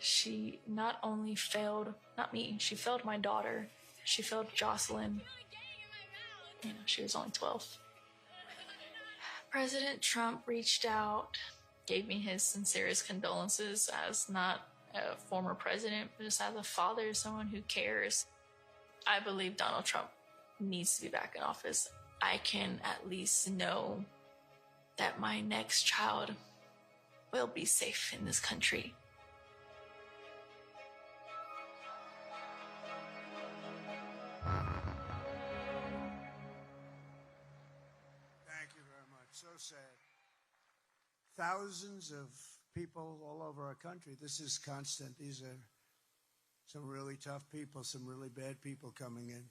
she not only failed, not me, she failed my daughter. She failed Jocelyn. She was only 12. President Trump reached out, gave me his sincerest condolences as not a former president, but just as a father, someone who cares. I believe Donald Trump needs to be back in office. I can at least know that my next child will be safe in this country. Thank you very much. So sad. Thousands of people all over our country. This is constant. These are some really tough people, some really bad people coming in.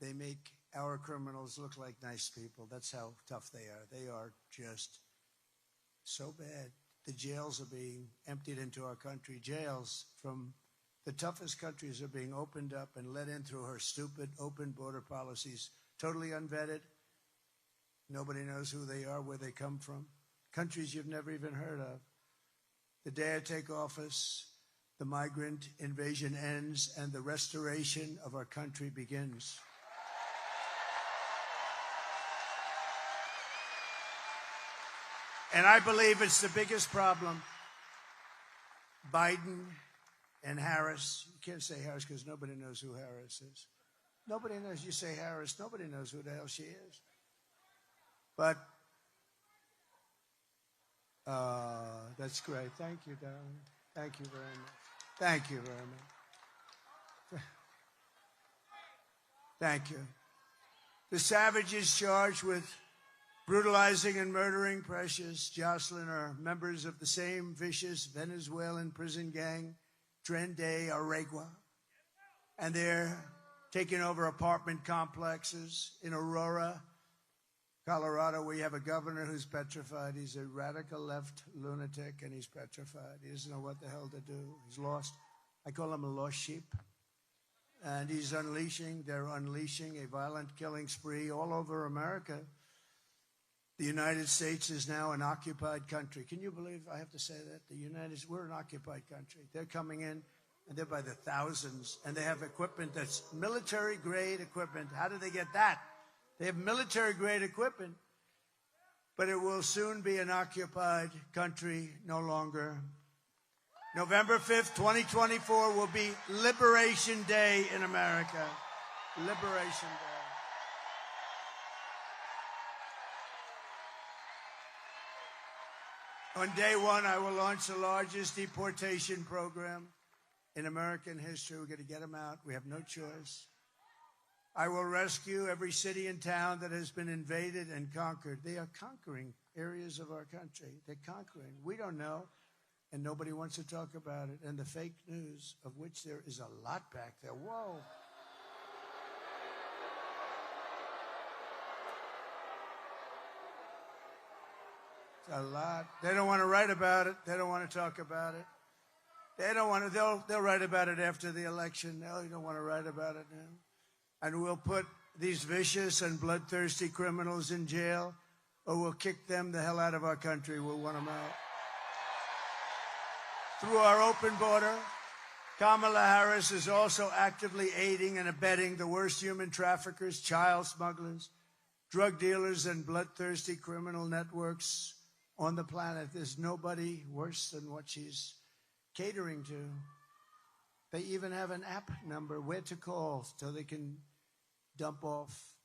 They make our criminals look like nice people. That's how tough they are. They are just so bad. The jails are being emptied into our country. Jails from the toughest countries are being opened up and let in through her stupid open border policies, totally unvetted. Nobody knows who they are, where they come from. Countries you've never even heard of. The day I take office, the migrant invasion ends and the restoration of our country begins. And I believe it's the biggest problem. Biden and Harris, you can't say Harris because nobody knows who Harris is. Nobody knows. You say Harris, nobody knows who the hell she is. But that's great. Thank you, darling. Thank you very much. Thank you very much. Thank you. The savages charged with brutalizing and murdering Precious Jocelyn are members of the same vicious Venezuelan prison gang, Tren de Aragua. And they're taking over apartment complexes in Aurora, Colorado, where you have a governor who's petrified. He's a radical left lunatic, and he's petrified. He doesn't know what the hell to do. He's lost. I call him a lost sheep. And they're unleashing a violent killing spree all over America. The United States is now an occupied country. Can you believe I have to say that? We're an occupied country. They're coming in, and they're by the thousands, and they have equipment that's military-grade equipment. How do they get that? They have military-grade equipment, but it will soon be an occupied country no longer. November 5th, 2024 will be Liberation Day in America. Liberation Day. On day one, I will launch the largest deportation program in American history. We're going to get them out. We have no choice. I will rescue every city and town that has been invaded and conquered. They are conquering areas of our country. They're conquering. We don't know, and nobody wants to talk about it. And the fake news, of which there is a lot back there. Whoa. It's a lot. They don't want to write about it. They don't want to talk about it. They don't want to. They'll write about it after the election. No, you don't want to write about it now. And we'll put these vicious and bloodthirsty criminals in jail, or we'll kick them the hell out of our country. We'll want them out. Through our open border, Kamala Harris is also actively aiding and abetting the worst human traffickers, child smugglers, drug dealers, and bloodthirsty criminal networks on the planet. There's nobody worse than what she's catering to. They even have an app number, where to call, so they can dump off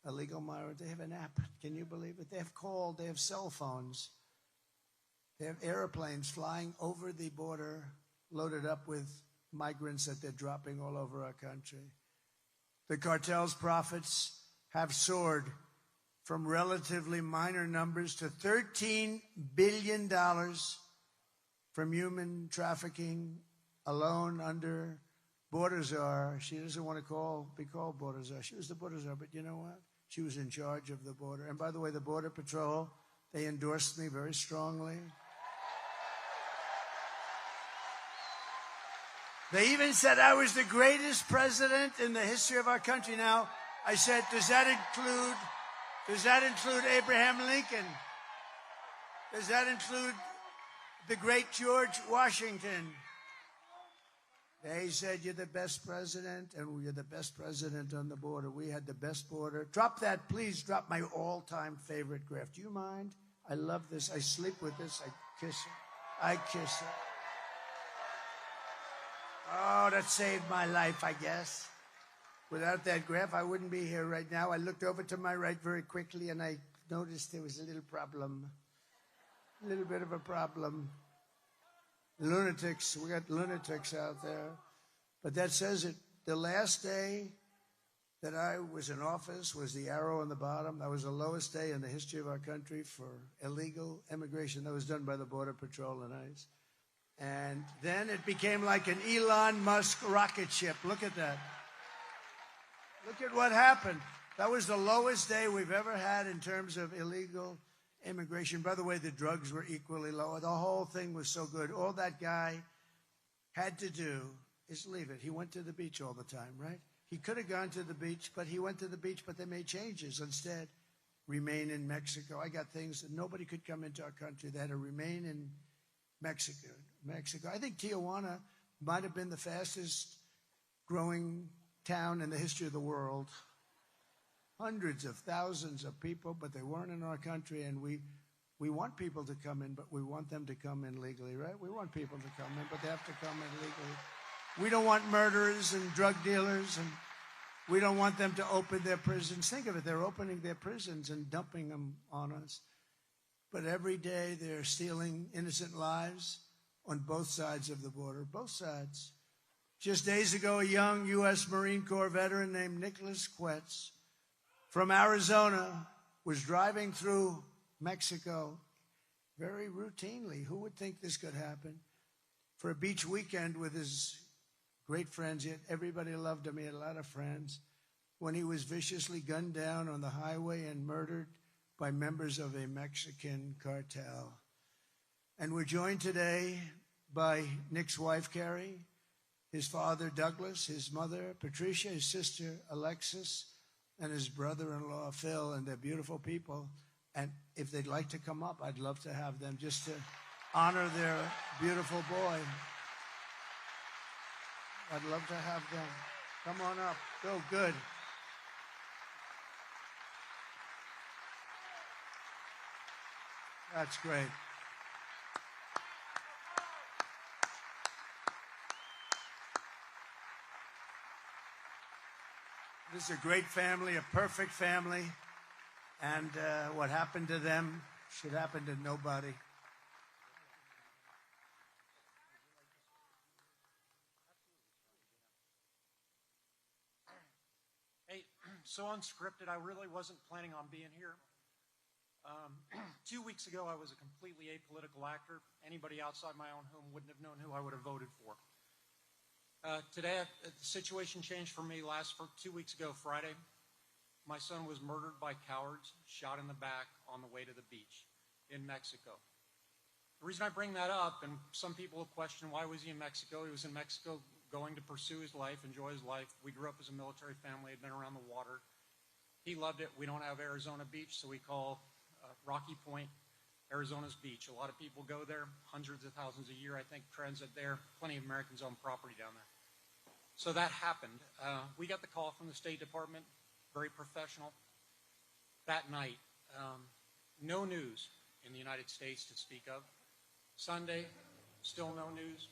illegal migrants. They have an app. Can you believe it? They have cell phones. They have airplanes flying over the border, loaded up with migrants that they're dropping all over our country. The cartel's profits have soared from relatively minor numbers to $13 billion from human trafficking alone under border czar. She doesn't want to be called border czar. She was the border czar, but you know what? She was in charge of the border. And by the way, the Border Patrol, they endorsed me very strongly. They even said I was the greatest president in the history of our country. Now, I said, does that include Abraham Lincoln? Does that include the great George Washington? They said, you're the best president, and you're the best president on the border. We had the best border. Drop that, please. Drop my all-time favorite graph. Do you mind? I love this. I sleep with this. I kiss it. I kiss it. Oh, that saved my life, I guess. Without that graph, I wouldn't be here right now. I looked over to my right very quickly, and I noticed there was a little problem. A little bit of a problem. Lunatics. We got lunatics out there. But that says it. The last day that I was in office was the arrow on the bottom. That was the lowest day in the history of our country for illegal immigration. That was done by the Border Patrol and ICE. And then it became like an Elon Musk rocket ship. Look at that. Look at what happened. That was the lowest day we've ever had in terms of illegal immigration. By the way, the drugs were equally low. The whole thing was so good. All that guy had to do is leave it. He went to the beach all the time, right? He could have gone to the beach, but he went to the beach, but they made changes. Instead, remain in Mexico. I got things that nobody could come into our country. They had to remain in Mexico. I think Tijuana might have been the fastest growing town in the history of the world. Hundreds of thousands of people, but they weren't in our country, and we want people to come in, but we want them to come in legally, right? We want people to come in, but they have to come in legally. We don't want murderers and drug dealers, and we don't want them to open their prisons. Think of it, they're opening their prisons and dumping them on us. But every day they're stealing innocent lives on both sides of the border, both sides. Just days ago, a young U.S. Marine Corps veteran named Nicholas Quetz from Arizona was driving through Mexico very routinely. Who would think this could happen? For a beach weekend with his great friends. Yet everybody loved him. He had a lot of friends. When he was viciously gunned down on the highway and murdered by members of a Mexican cartel. And we're joined today by Nick's wife, Carrie, his father, Douglas, his mother, Patricia, his sister, Alexis, and his brother-in-law, Phil, and they're beautiful people. And if they'd like to come up, I'd love to have them just to honor their beautiful boy. I'd love to have them. Come on up. Go, good. That's great. This is a great family, a perfect family, and what happened to them should happen to nobody. Hey, so unscripted, I really wasn't planning on being here. 2 weeks ago, I was a completely apolitical actor. Anybody outside my own home wouldn't have known who I would have voted for. Today, the situation changed for me 2 weeks ago, Friday. My son was murdered by cowards, shot in the back on the way to the beach in Mexico. The reason I bring that up, and some people will question, why was he in Mexico? He was in Mexico going to pursue his life, enjoy his life. We grew up as a military family, had been around the water. He loved it. We don't have Arizona Beach, so we call Rocky Point Arizona's beach. A lot of people go there, hundreds of thousands a year, I think, transit there. Plenty of Americans own property down there. So that happened. We got the call from the State Department, very professional. That night, no news in the United States to speak of. Sunday, still no news.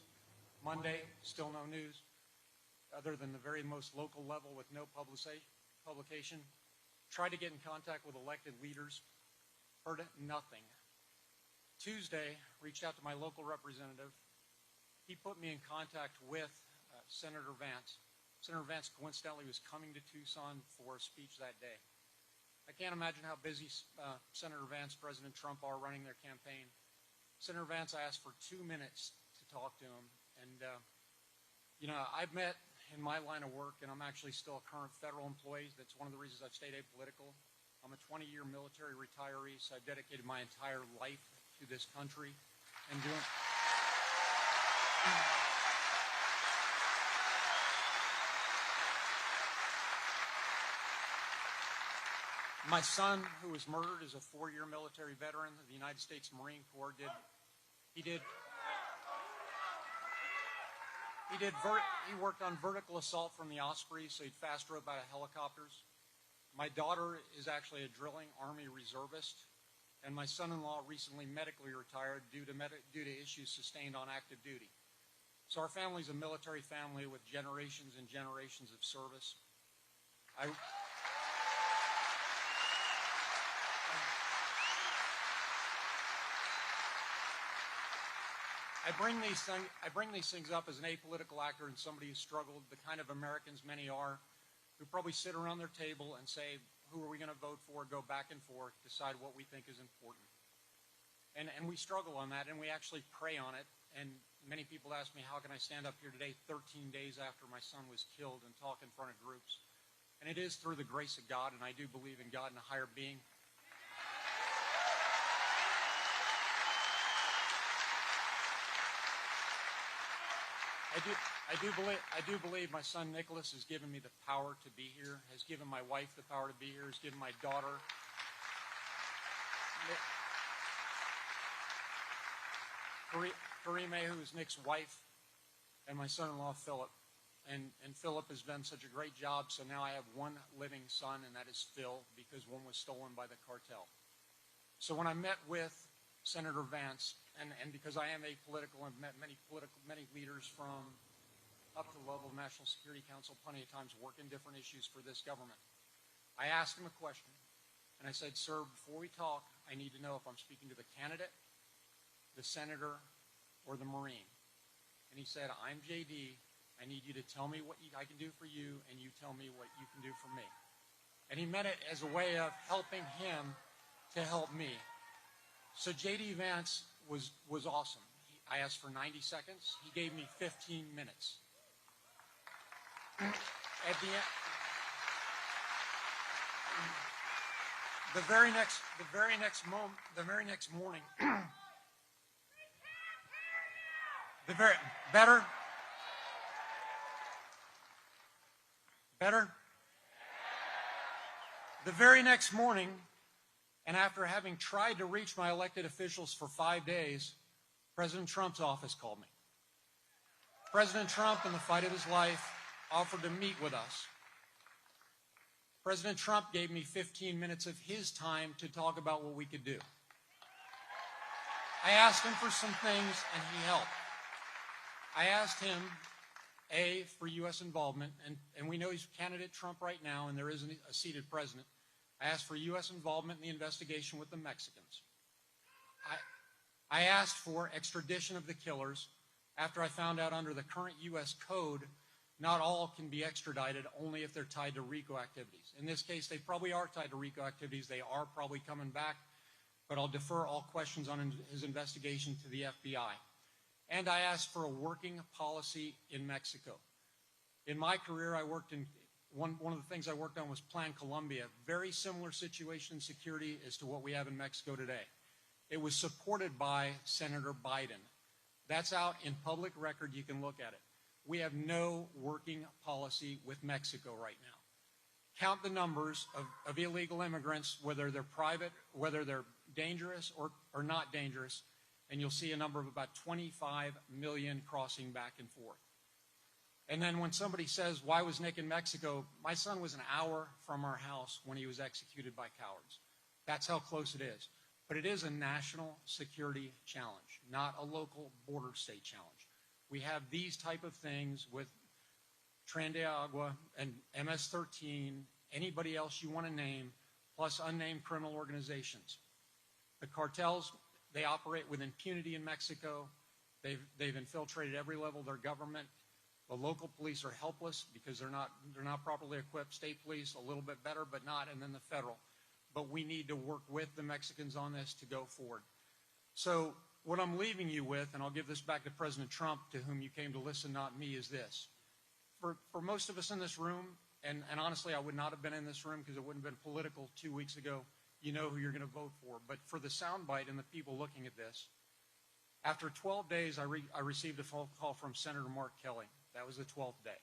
Monday, still no news, other than the very most local level with no publication. Tried to get in contact with elected leaders, heard nothing. Tuesday, reached out to my local representative. He put me in contact with Senator Vance. Senator Vance, coincidentally, was coming to Tucson for a speech that day. I can't imagine how busy Senator Vance, President Trump are running their campaign. Senator Vance asked for 2 minutes to talk to him. And, I've met in my line of work, and I'm actually still a current federal employee. That's one of the reasons I've stayed apolitical. I'm a 20-year military retiree, so I've dedicated my entire life to this country and doing... My son, who was murdered, is a 4-year military veteran of the United States Marine Corps. He worked on vertical assault from the Ospreys, so he'd fast rope out of helicopters. My daughter is actually a drilling Army reservist, and my son-in-law recently medically retired due to issues sustained on active duty. So our family's a military family with generations and generations of service. I bring these things up as an apolitical actor and somebody who struggled, the kind of Americans many are, who probably sit around their table and say, who are we going to vote for, go back and forth, decide what we think is important. And we struggle on that, and we actually pray on it. And many people ask me, how can I stand up here today 13 days after my son was killed and talk in front of groups? And it is through the grace of God, and I do believe in God and a higher being. I do believe my son Nicholas has given me the power to be here, has given my wife the power to be here, has given my daughter. Karime, who is Nick's wife, and my son-in-law, Philip. And Philip has done such a great job, so now I have one living son, and that is Phil, because one was stolen by the cartel. So when I met with Senator Vance, and because I am apolitical and met many leaders from up to the level of National Security Council plenty of times, working different issues for this government, I asked him a question, and I said, sir, before we talk, I need to know if I'm speaking to the candidate, the senator, or the Marine. And he said, I'm JD. I need you to tell me what I can do for you, and you tell me what you can do for me. And he meant it as a way of helping him to help me. So J.D. Vance was awesome. I asked for 90 seconds. He gave me 15 minutes. At the end, the very next morning, Better? The very next morning, and after having tried to reach my elected officials for 5 days, President Trump's office called me. President Trump, in the fight of his life, offered to meet with us. President Trump gave me 15 minutes of his time to talk about what we could do. I asked him for some things, and he helped. I asked him, A, for U.S. involvement, and we know he's candidate Trump right now, and there isn't a seated president. I asked for U.S. involvement in the investigation with the Mexicans. I asked for extradition of the killers after I found out under the current U.S. code, not all can be extradited, only if they're tied to RICO activities. In this case, they probably are tied to RICO activities. They are probably coming back, but I'll defer all questions on his investigation to the FBI. And I asked for a working policy in Mexico. In my career, I worked in, one of the things I worked on was Plan Colombia, very similar situation in security as to what we have in Mexico today. It was supported by Senator Biden. That's out in public record. You can look at it. We have no working policy with Mexico right now. Count the numbers of illegal immigrants, whether they're private, whether they're dangerous or not dangerous, and you'll see a number of about 25 million crossing back and forth. And then when somebody says, why was Nick in Mexico? My son was an hour from our house when he was executed by cowards. That's how close it is. But it is a national security challenge, not a local border state challenge. We have these type of things with Tren de Agua and MS-13, anybody else you want to name, plus unnamed criminal organizations. The cartels, they operate with impunity in Mexico. They've infiltrated every level of their government. The local police are helpless because they're not properly equipped. State police, a little bit better, but not, and then the federal. But we need to work with the Mexicans on this to go forward. So what I'm leaving you with, and I'll give this back to President Trump, to whom you came to listen, not me, is this. For most of us in this room, and honestly, I would not have been in this room because it wouldn't have been political 2 weeks ago. You know who you're going to vote for. But for the soundbite and the people looking at this, after 12 days, I received a phone call from Senator Mark Kelly. That was the 12th day.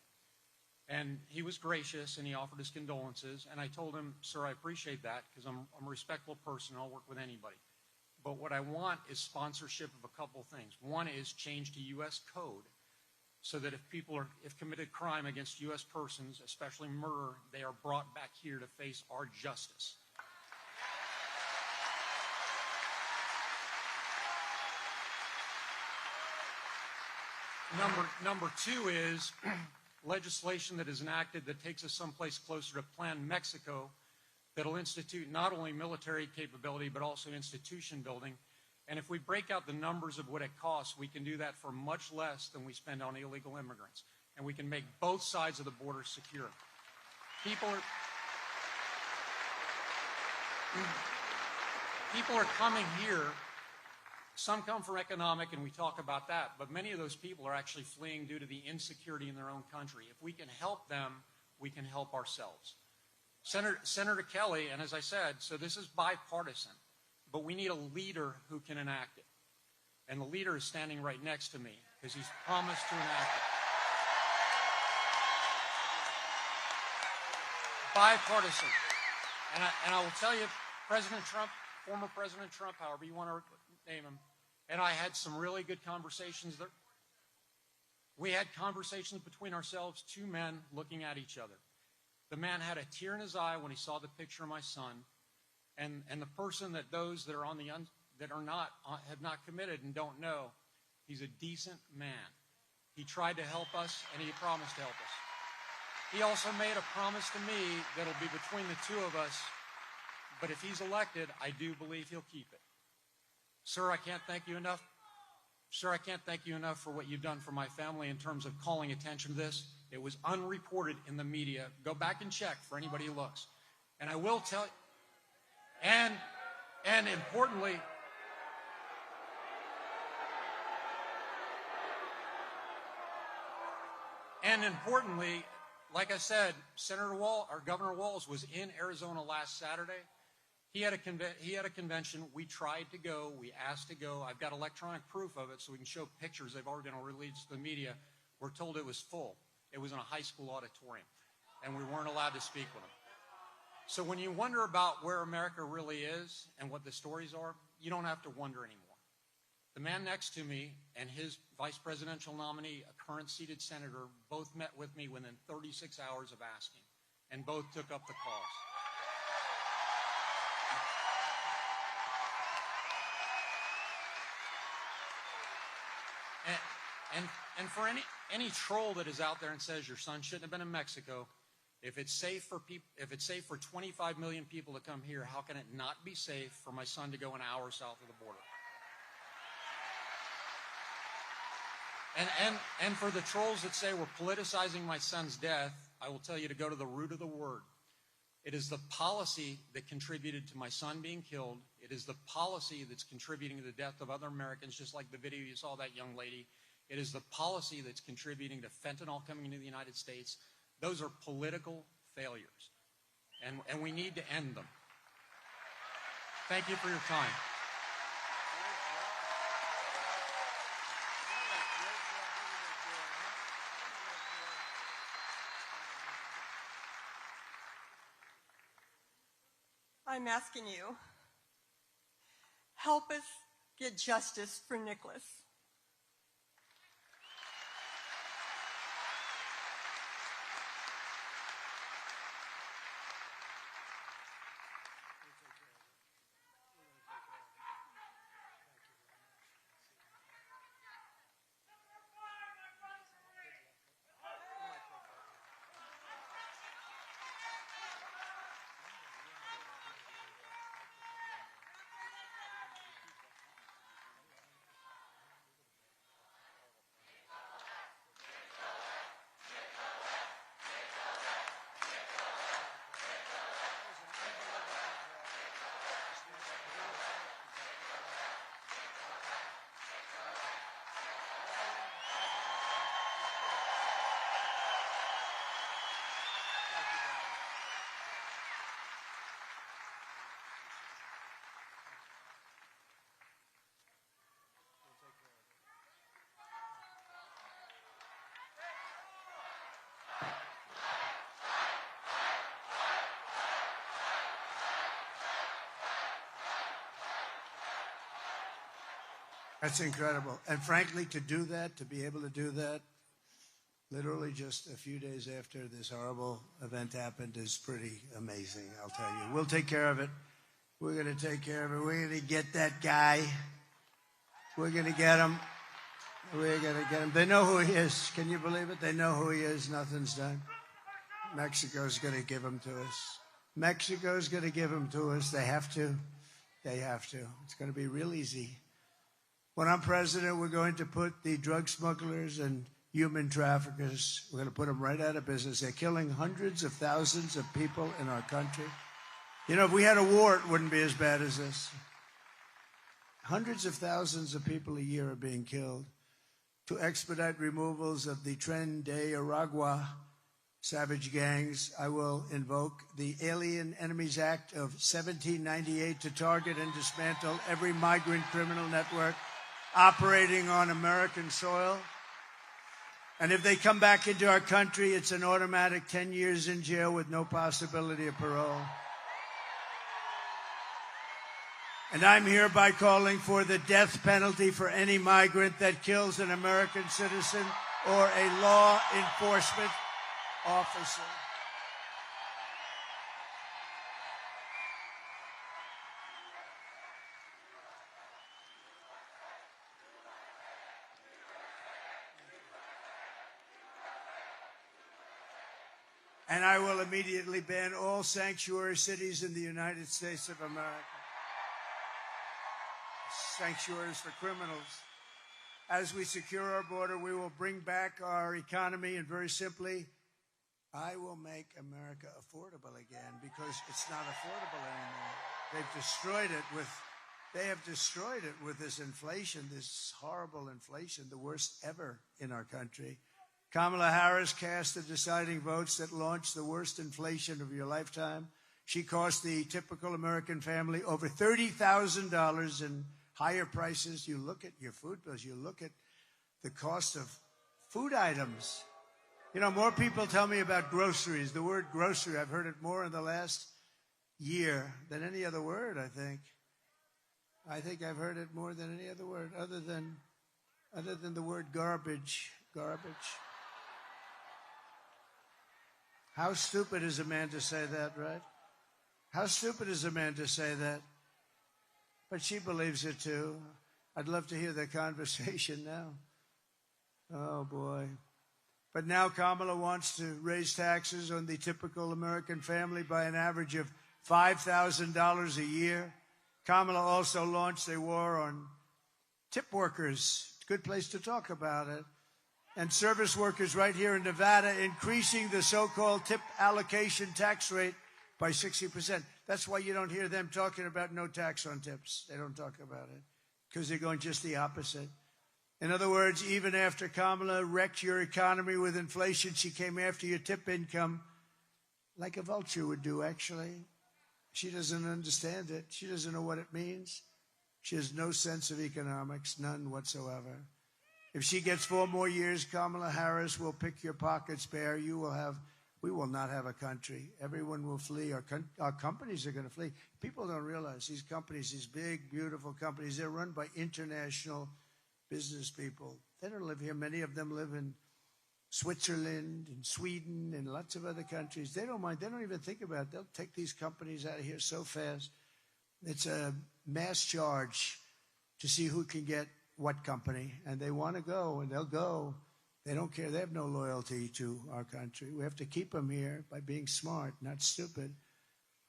And he was gracious, and he offered his condolences. And I told him, sir, I appreciate that because I'm a respectful person. I'll work with anybody. But what I want is sponsorship of a couple things. One is change to U.S. code so that if committed crime against U.S. persons, especially murder, they are brought back here to face our justice. Number two is legislation that is enacted that takes us someplace closer to Plan Mexico that'll institute not only military capability but also institution building. And if we break out the numbers of what it costs, we can do that for much less than we spend on illegal immigrants. And we can make both sides of the border secure. People are coming here. Some come for economic, and we talk about that, but many of those people are actually fleeing due to the insecurity in their own country. If we can help them, we can help ourselves. Senator Kelly, and as I said, so this is bipartisan, but we need a leader who can enact it. And the leader is standing right next to me because he's promised to enact it. Bipartisan. And I will tell you, President Trump, former President Trump, however you want to name him, And I had some really good conversations there. We had conversations between ourselves, two men looking at each other. The man had a tear in his eye when he saw the picture of my son, and the person that those that are on the that are not have not committed and don't know, he's a decent man. He tried to help us, and he promised to help us. He also made a promise to me that'll be between the two of us, but if he's elected, I do believe he'll keep it. Sir, I can't thank you enough. Sir, I can't thank you enough for what you've done for my family in terms of calling attention to this. It was unreported in the media. Go back and check for anybody who looks. And I will tell you, and importantly, like I said, Governor Walz was in Arizona last Saturday. He had a convention. We tried to go. We asked to go. I've got electronic proof of it so we can show pictures. They've already been released to the media. We're told it was full. It was in a high school auditorium, and we weren't allowed to speak with them. So when you wonder about where America really is and what the stories are, you don't have to wonder anymore. The man next to me and his vice presidential nominee, a current seated senator, both met with me within 36 hours of asking, and both took up the cause. And for any troll that is out there and says your son shouldn't have been in Mexico, if it's safe for 25 million people to come here, how can it not be safe for my son to go an hour south of the border? And for the trolls that say we're politicizing my son's death, I will tell you to go to the root of the word. It is the policy that contributed to my son being killed. It is the policy that's contributing to the death of other Americans, just like the video you saw of that young lady. It is the policy that's contributing to fentanyl coming into the United States. Those are political failures, and we need to end them. Thank you for your time. I'm asking you, help us get justice for Nicholas. That's incredible. And frankly, to do that, to be able to do that, literally just a few days after this horrible event happened is pretty amazing, I'll tell you. We'll take care of it. We're going to take care of it. We're going to get that guy. We're going to get him. We're going to get him. They know who he is. Can you believe it? They know who he is. Nothing's done. Mexico's going to give him to us. Mexico's going to give him to us. They have to. They have to. It's going to be real easy. When I'm president, we're going to put the drug smugglers and human traffickers, we're going to put them right out of business. They're killing hundreds of thousands of people in our country. You know, if we had a war, it wouldn't be as bad as this. Hundreds of thousands of people a year are being killed. To expedite removals of the Tren de Aragua savage gangs, I will invoke the Alien Enemies Act of 1798 to target and dismantle every migrant criminal network operating on American soil. And if they come back into our country, it's an automatic 10 years in jail with no possibility of parole. And I'm hereby calling for the death penalty for any migrant that kills an American citizen or a law enforcement officer. And I will immediately ban all sanctuary cities in the United States of America. Sanctuaries for criminals. As we secure our border, we will bring back our economy, and very simply, I will make America affordable again, because it's not affordable anymore. They have destroyed it with this inflation, this horrible inflation, the worst ever in our country. Kamala Harris cast the deciding votes that launched the worst inflation of your lifetime. She cost the typical American family over $30,000 in higher prices. You look at your food bills, you look at the cost of food items. You know, more people tell me about groceries. The word grocery, I've heard it more in the last year than any other word, I think. I think I've heard it more than any other word, other than the word garbage. Garbage. How stupid is a man to say that, right? How stupid is a man to say that? But she believes it too. I'd love to hear the conversation now. Oh, boy. But now Kamala wants to raise taxes on the typical American family by an average of $5,000 a year. Kamala also launched a war on tip workers. Good place to talk about it. And service workers right here in Nevada, increasing the so-called tip allocation tax rate by 60%. That's why you don't hear them talking about no tax on tips. They don't talk about it because they're going just the opposite. In other words, even after Kamala wrecked your economy with inflation, she came after your tip income like a vulture would do, actually. She doesn't understand it. She doesn't know what it means. She has no sense of economics, none whatsoever. If she gets 4 more years, Kamala Harris will pick your pockets bare. We will not have a country. Everyone will flee. Our companies are going to flee. People don't realize these companies, these big, beautiful companies, they're run by international business people. They don't live here. Many of them live in Switzerland and Sweden and lots of other countries. They don't mind. They don't even think about it. They'll take these companies out of here so fast. It's a mass charge to see who can get what company, and they want to go, and they'll go. They don't care. They have no loyalty to our country. We have to keep them here by being smart, not stupid.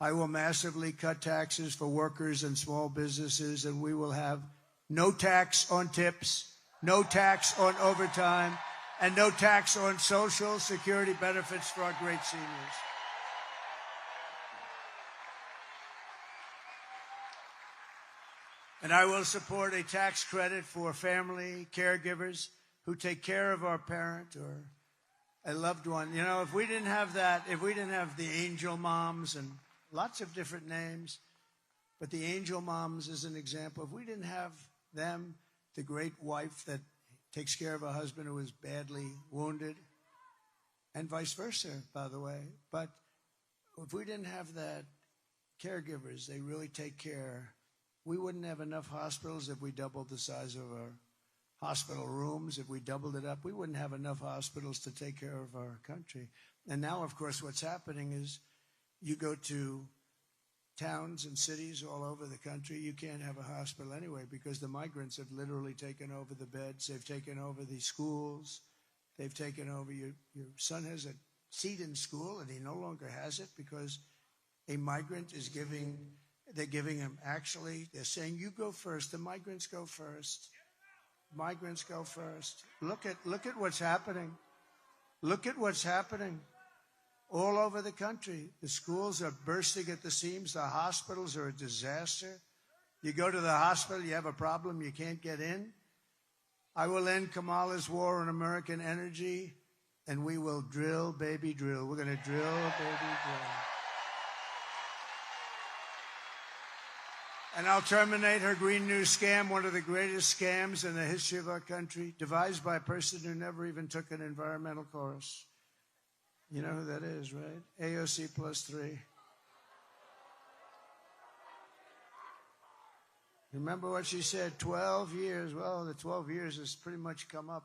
I will massively cut taxes for workers and small businesses, and we will have no tax on tips, no tax on overtime, and no tax on Social Security benefits for our great seniors. And I will support a tax credit for family caregivers who take care of our parent or a loved one. You know, if we didn't have that, if we didn't have the angel moms and lots of different names, but the angel moms is an example. If we didn't have them, the great wife that takes care of a husband who is badly wounded, and vice versa, by the way. But if we didn't have that, caregivers, they really take care. We wouldn't have enough hospitals if we doubled the size of our hospital rooms. If we doubled it up, we wouldn't have enough hospitals to take care of our country. And now, of course, what's happening is you go to towns and cities all over the country, you can't have a hospital anyway because the migrants have literally taken over the beds. They've taken over the schools. They've taken over your son has a seat in school, and he no longer has it because a migrant is giving... They're giving him, actually, they're saying, you go first. The migrants go first. Migrants go first. Look at what's happening. Look at what's happening all over the country. The schools are bursting at the seams. The hospitals are a disaster. You go to the hospital, you have a problem, you can't get in. I will end Kamala's war on American energy, and we will drill, baby, drill. We're going to drill, baby, drill. And I'll terminate her Green New scam, one of the greatest scams in the history of our country, devised by a person who never even took an environmental course. You know who that is, right? AOC +3. Remember what she said, 12 years. Well, the 12 years has pretty much come up,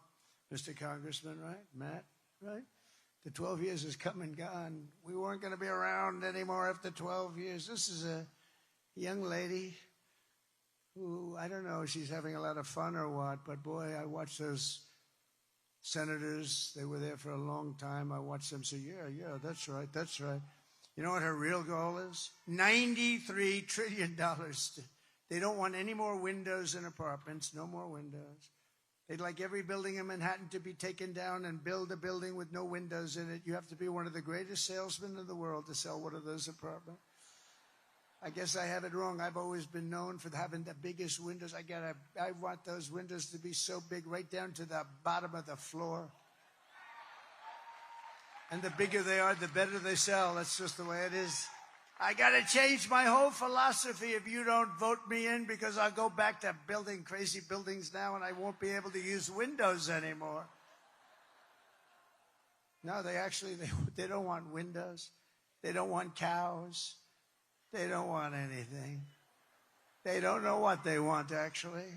Mr. Congressman, right? Matt, right? The 12 years has come and gone. We weren't going to be around anymore after 12 years. This is a young lady who, I don't know if she's having a lot of fun or what, but boy, I watched those senators. They were there for a long time. I watched them say, yeah, that's right, that's right. You know what her real goal is? $93 trillion. They don't want any more windows in apartments, no more windows. They'd like every building in Manhattan to be taken down and build a building with no windows in it. You have to be one of the greatest salesmen in the world to sell one of those apartments. I guess I have it wrong. I've always been known for having the biggest windows. I want those windows to be so big, right down to the bottom of the floor. And the bigger they are, the better they sell. That's just the way it is. I got to change my whole philosophy if you don't vote me in, because I'll go back to building crazy buildings now and I won't be able to use windows anymore. No, they don't want windows. They don't want cows. They don't want anything. They don't know what they want, actually.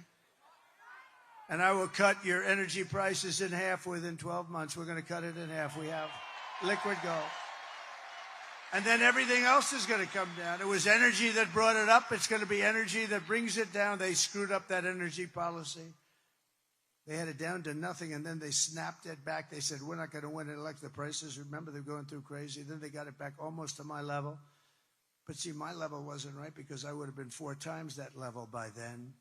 And I will cut your energy prices in half within 12 months. We're going to cut it in half. We have liquid gold. And then everything else is going to come down. It was energy that brought it up. It's going to be energy that brings it down. They screwed up that energy policy. They had it down to nothing, and then they snapped it back. They said, we're not going to win and elect the prices. Remember, they're going through crazy. Then they got it back almost to my level. But see, my level wasn't right because I would have been 4 times that level by then.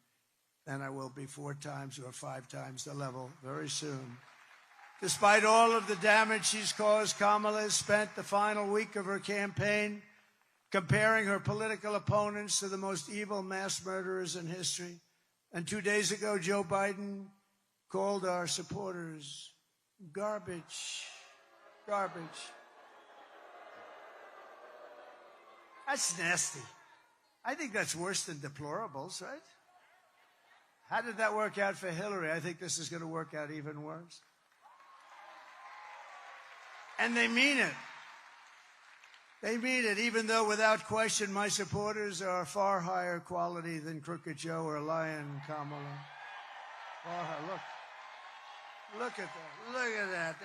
And I will be 4 times or 5 times the level very soon. Despite all of the damage she's caused, Kamala has spent the final week of her campaign comparing her political opponents to the most evil mass murderers in history. And 2 days ago, Joe Biden called our supporters garbage. Garbage. That's nasty. I think that's worse than deplorables, right? How did that work out for Hillary? I think this is going to work out even worse. And they mean it. They mean it, even though without question my supporters are far higher quality than Crooked Joe or Lion Kamala. Look at that. Look at that.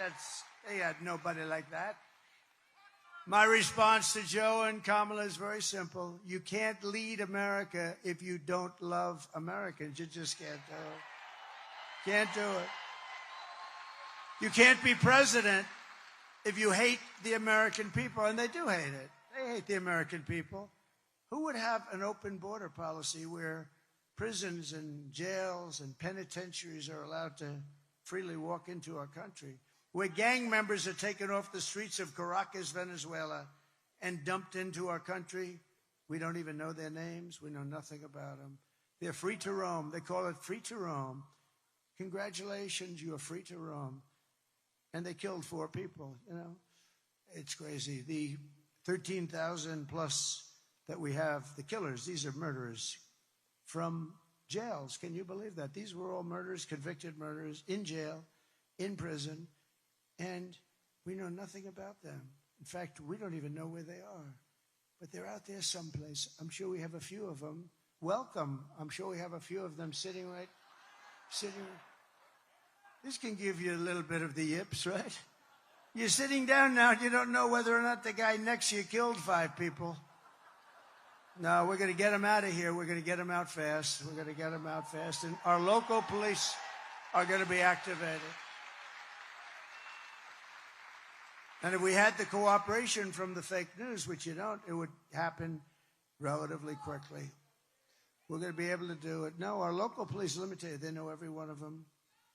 They had nobody like that. My response to Joe and Kamala is very simple. You can't lead America if you don't love Americans. You just can't do it. Can't do it. You can't be president if you hate the American people, and they do hate it. They hate the American people. Who would have an open border policy where prisons and jails and penitentiaries are allowed to freely walk into our country, where gang members are taken off the streets of Caracas, Venezuela, and dumped into our country? We don't even know their names. We know nothing about them. They're free to roam. They call it free to roam. Congratulations, you are free to roam. And they killed 4 people, you know. It's crazy. The 13,000 plus that we have, the killers, these are murderers from jails. Can you believe that? These were all murderers, convicted murderers, in jail, in prison, and we know nothing about them. In fact, we don't even know where they are. But they're out there someplace. I'm sure we have a few of them. Welcome. I'm sure we have a few of them sitting. This can give you a little bit of the yips, right? You're sitting down now and you don't know whether or not the guy next to you killed 5 people. No, we're going to get them out of here. We're going to get them out fast. We're going to get them out fast. And our local police are going to be activated. And if we had the cooperation from the fake news, which you don't, it would happen relatively quickly. We're going to be able to do it. No, our local police, let me tell you, they know every one of them.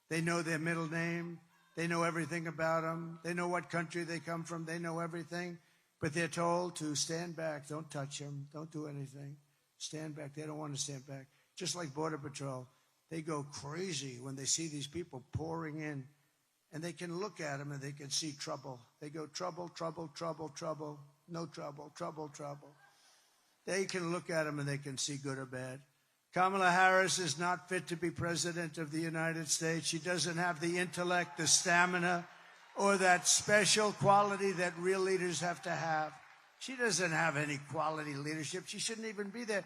They know their middle name. They know everything about them. They know what country they come from. They know everything. But they're told to stand back. Don't touch them. Don't do anything. Stand back. They don't want to stand back. Just like Border Patrol. They go crazy when they see these people pouring in. And they can look at them and they can see trouble. They go trouble, trouble, trouble, trouble. No trouble, trouble, trouble. They can look at them and they can see good or bad. Kamala Harris is not fit to be president of the United States. She doesn't have the intellect, the stamina, or that special quality that real leaders have to have. She doesn't have any quality leadership. She shouldn't even be there.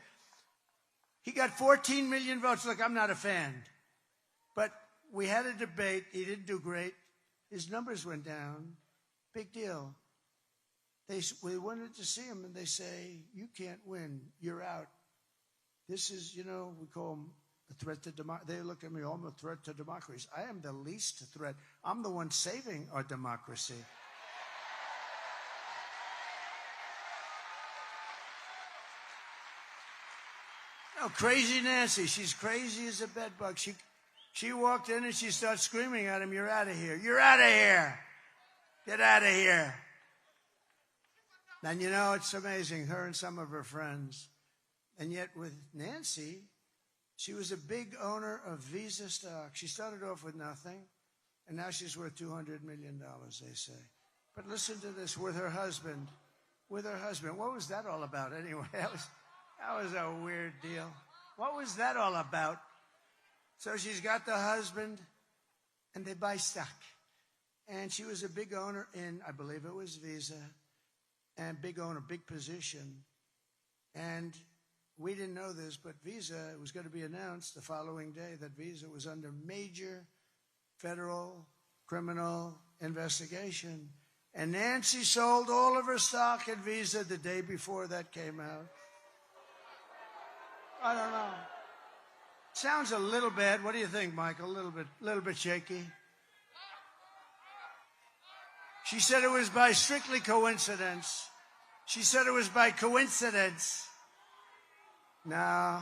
He got 14 million votes. Look, I'm not a fan. But we had a debate. He didn't do great. His numbers went down. Big deal. We wanted to see him, and they say, you can't win. You're out. This is, we call him a threat to democracy. They look at me, I'm a threat to democracy. I am the least threat. I'm the one saving our democracy. No, crazy Nancy. She's crazy as a bedbug. She walked in and she starts screaming at him, you're out of here. You're out of here. Get out of here. And it's amazing, her and some of her friends. And yet with Nancy, she was a big owner of Visa stock. She started off with nothing, and now she's worth $200 million, they say. But listen to this, with her husband. What was that all about anyway? That was a weird deal. What was that all about? So she's got the husband, and they buy stock. And she was a big owner in, I believe it was Visa, and big owner, big position. And we didn't know this, but Visa, it was going to be announced the following day that Visa was under major federal criminal investigation. And Nancy sold all of her stock at Visa the day before that came out. I don't know. Sounds a little bad. What do you think, Michael? A little bit shaky. She said it was by strictly coincidence. She said it was by coincidence. No.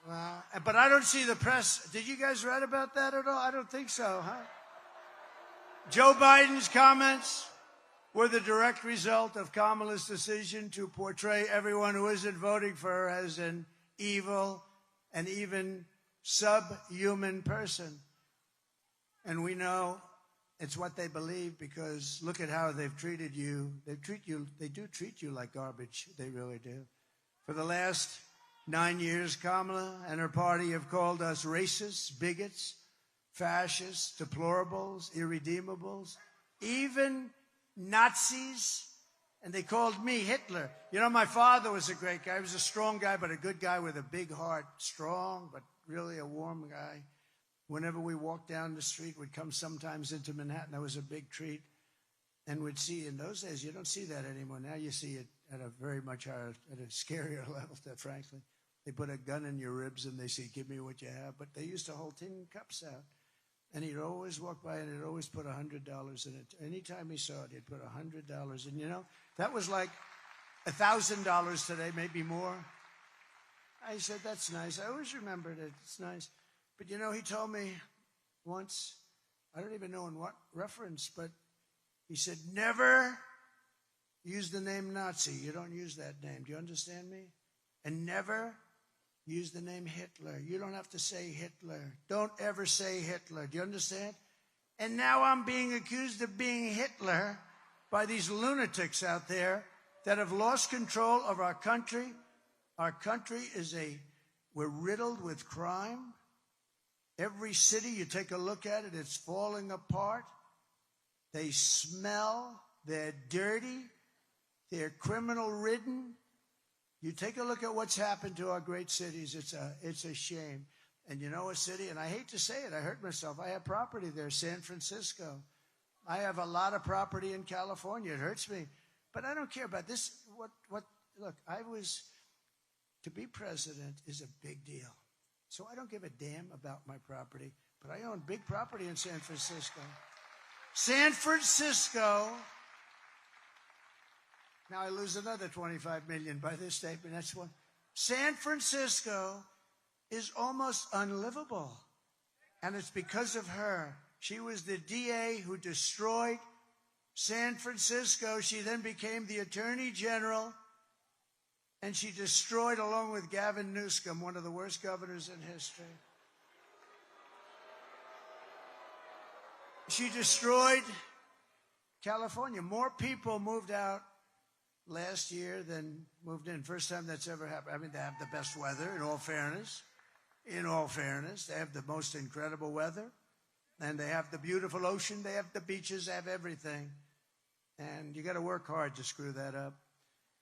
Well, but I don't see the press. Did you guys read about that at all? I don't think so, huh? Joe Biden's comments were the direct result of Kamala's decision to portray everyone who isn't voting for her as an evil and even subhuman person. And we know it's what they believe, because look at how they've treated you. They do treat you like garbage. They really do. For the last 9 years, Kamala and her party have called us racists, bigots, fascists, deplorables, irredeemables, even Nazis. And they called me Hitler. My father was a great guy. He was a strong guy, but a good guy with a big heart. Strong, but really a warm guy. Whenever we walked down the street, we'd come sometimes into Manhattan. That was a big treat. And we'd see, in those days, you don't see that anymore. Now you see it at a very much higher, at a scarier level, frankly. They put a gun in your ribs and they say, give me what you have. But they used to hold tin cups out. And he'd always walk by and he'd always put $100 in it. Anytime he saw it, he'd put $100 in. That was like $1,000 today, maybe more. I said, that's nice. I always remembered it. It's nice. But he told me once, I don't even know in what reference, but he said, never use the name Nazi. You don't use that name. Do you understand me? And never use the name Hitler. You don't have to say Hitler. Don't ever say Hitler. Do you understand? And now I'm being accused of being Hitler by these lunatics out there that have lost control of our country. Our country we're riddled with crime. Every city, you take a look at it, it's falling apart. They smell. They're dirty. They're criminal-ridden. You take a look at what's happened to our great cities. It's a shame. And a city, and I hate to say it, I hurt myself. I have property there, San Francisco. I have a lot of property in California. It hurts me. But I don't care about this. Look, to be president is a big deal. So I don't give a damn about my property. But I own big property in San Francisco. San Francisco. Now I lose another $25 million by this statement. That's one. San Francisco is almost unlivable. And it's because of her. She was the DA who destroyed San Francisco. She then became the Attorney General. And she destroyed, along with Gavin Newsom, one of the worst governors in history. She destroyed California. More people moved out last year than moved in. First time that's ever happened. I mean, they have the best weather, in all fairness. In all fairness, they have the most incredible weather. And they have the beautiful ocean. They have the beaches. They have everything. And you got to work hard to screw that up.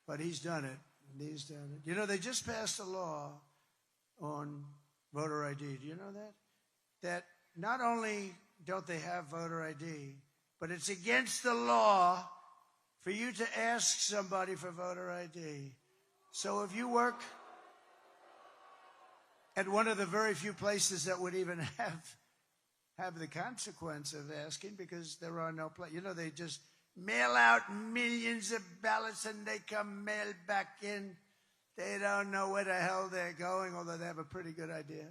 But he's done it. He's done it. They just passed a law on voter ID. Do you know that? That not only don't they have voter ID, but it's against the law for you to ask somebody for voter ID. So if you work at one of the very few places that would even have the consequence of asking, because there are no places, they just mail out millions of ballots and they come mailed back in. They don't know where the hell they're going, although they have a pretty good idea.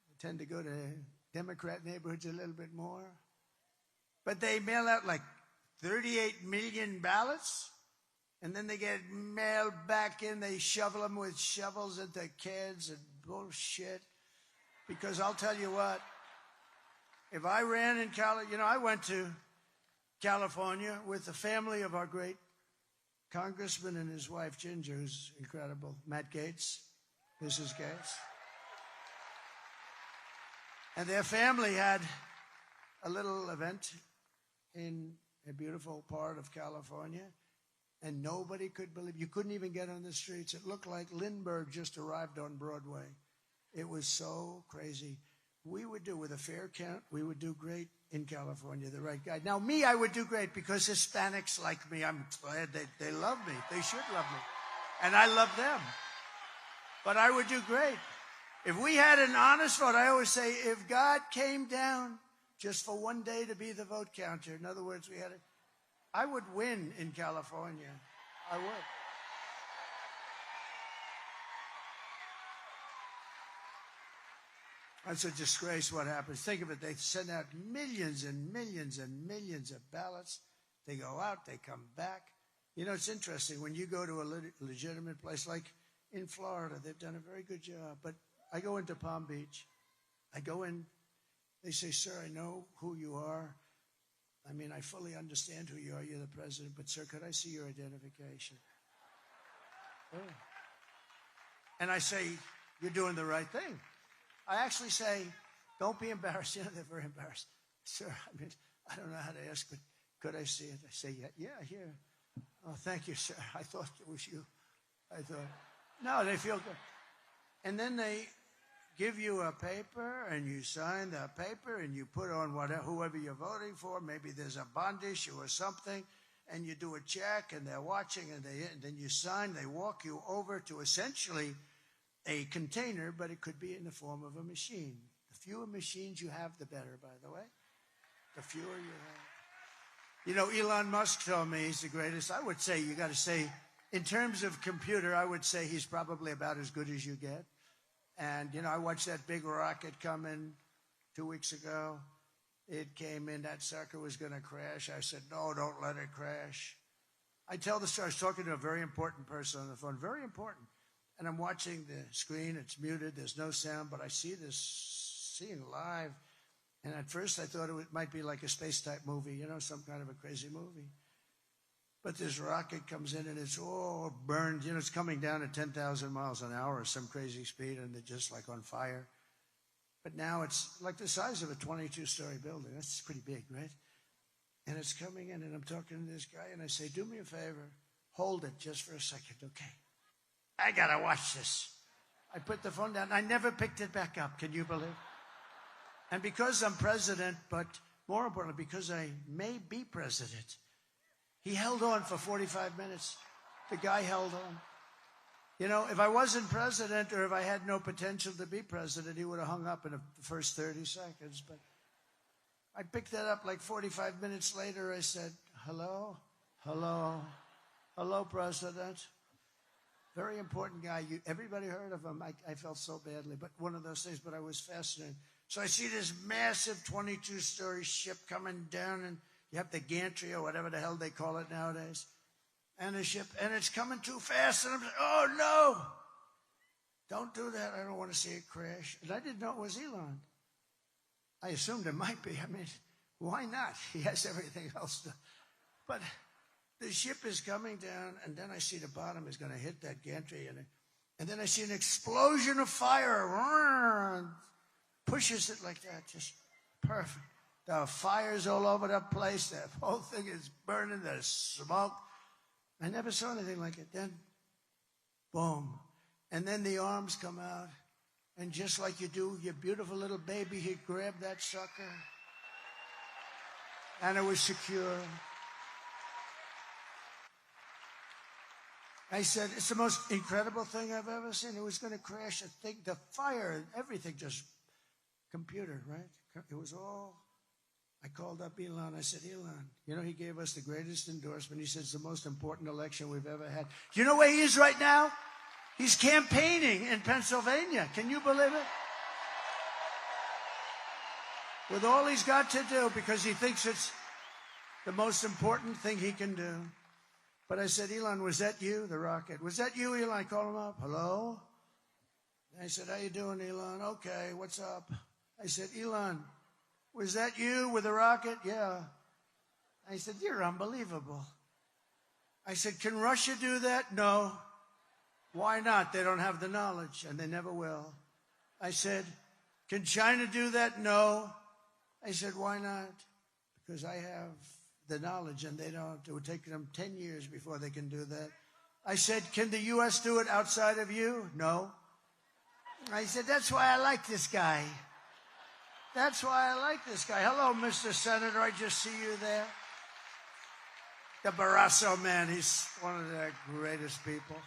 They tend to go to Democrat neighborhoods a little bit more. But they mail out like 38 million ballots, and then they get mailed back in. They shovel them with shovels into kids and bullshit. Because I'll tell you what, if I ran in California, I went to California with the family of our great congressman and his wife, Ginger, who's incredible, Matt Gaetz, Mrs. Gaetz. And their family had a little event in a beautiful part of California, and nobody could believe, you couldn't even get on the streets. It looked like Lindbergh just arrived on Broadway. It was so crazy. We would do, with a fair count, we would do great in California, the right guy. Now, me, I would do great because Hispanics like me. I'm glad they love me. They should love me. And I love them. But I would do great. If we had an honest vote, I always say, if God came down just for one day to be the vote counter, in other words, I would win in California. I would. It's a disgrace what happens. Think of it. They send out millions and millions and millions of ballots. They go out. They come back. It's interesting. When you go to a legitimate place, like in Florida, they've done a very good job. But I go into Palm Beach. I go in. They say, sir, I know who you are. I mean, I fully understand who you are. You're the president. But, sir, could I see your identification? Oh. And I say, you're doing the right thing. I actually say, don't be embarrassed. They're very embarrassed. Sir, I mean, I don't know how to ask, but could I see it? I say, yeah, here. Oh, thank you, sir. I thought it was you. No, they feel good. And then they give you a paper, and you sign that paper, and you put on whoever you're voting for. Maybe there's a bond issue or something, and you do a check, and they're watching, and then you sign. They walk you over to essentially a container, but it could be in the form of a machine. The fewer machines you have, the better, by the way. The fewer you have. Elon Musk told me he's the greatest. I would say, you got to say, in terms of computer, I would say he's probably about as good as you get. And, I watched that big rocket come in 2 weeks ago. It came in, that sucker was going to crash. I said, no, don't let it crash. I tell the story. I was talking to a very important person on the phone, very important. And I'm watching the screen. It's muted. There's no sound, but I see this scene live. And at first I thought it might be like a space-type movie, some kind of a crazy movie. But this rocket comes in and it's all burned. It's coming down at 10,000 miles an hour or some crazy speed, and they're just like on fire. But now it's like the size of a 22-story building. That's pretty big, right? And it's coming in, and I'm talking to this guy, and I say, do me a favor. Hold it just for a second, okay? I got to watch this. I put the phone down. I never picked it back up. Can you believe? And because I'm president, but more importantly, because I may be president, he held on for 45 minutes. The guy held on. If I wasn't president or if I had no potential to be president, he would have hung up in the first 30 seconds. But I picked that up like 45 minutes later. I said, hello, President. Very important guy. Everybody heard of him. I felt so badly, but one of those things, but I was fascinated. So I see this massive 22-story ship coming down, and you have the gantry or whatever the hell they call it nowadays, and the ship, and it's coming too fast, and I'm like, oh, no. Don't do that. I don't want to see it crash. And I didn't know it was Elon. I assumed it might be. I mean, why not? He has everything else to. But the ship is coming down, and then I see the bottom is going to hit that gantry, and then I see an explosion of fire. Pushes it like that, just perfect. There are fires all over the place. The whole thing is burning. There's smoke. I never saw anything like it. Then, boom. And then the arms come out, And just like you do your beautiful little baby, he'd grab that sucker. And it was secure. I said, it's the most incredible thing I've ever seen. It was going to crash a thing, the fire, everything just computer, right? It was all, I called up Elon. I said, Elon, you know, he gave us the greatest endorsement. He said, it's the most important election we've ever had. Do you know where he is right now? He's campaigning in Pennsylvania. Can you believe it? With all he's got to do, because he thinks it's the most important thing he can do. But I said, Elon, was that you, the rocket? Was that you, Elon? I called him up. Hello? I said, how you doing, Elon? Okay, what's up? I said, Elon, was that you with the rocket? Yeah. I said, you're unbelievable. I said, can Russia do that? No. Why not? They don't have the knowledge, and they never will. I said, can China do that? No. I said, why not? Because I have the knowledge, and they don't. It would take them 10 years before they can do that. I said, can the U.S. do it outside of you? No. I said, that's why I like this guy. That's why I like this guy. Hello, Mr. Senator. I just see you there. The Barrasso man, he's one of the greatest people.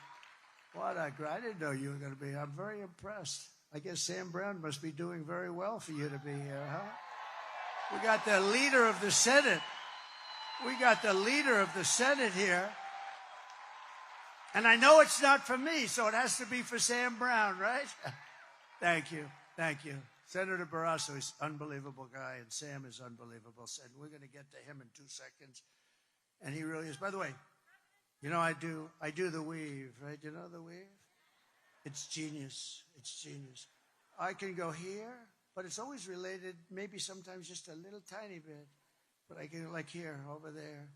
What a great, I didn't know you were going to be here. I'm very impressed. I guess Sam Brown must be doing very well for you to be here, huh? We got the leader of the Senate. We got the leader of the Senate here. And I know it's not for me, so it has to be for Sam Brown, right? Thank you. Thank you. Senator Barrasso is an unbelievable guy, and Sam is unbelievable. And we're going to get to him in 2 seconds. And he really is. By the way, you know, I do the weave, right? You know the weave? It's genius. It's genius. I can go here, but it's always related, maybe sometimes just a little tiny bit. But I can, like here, over there.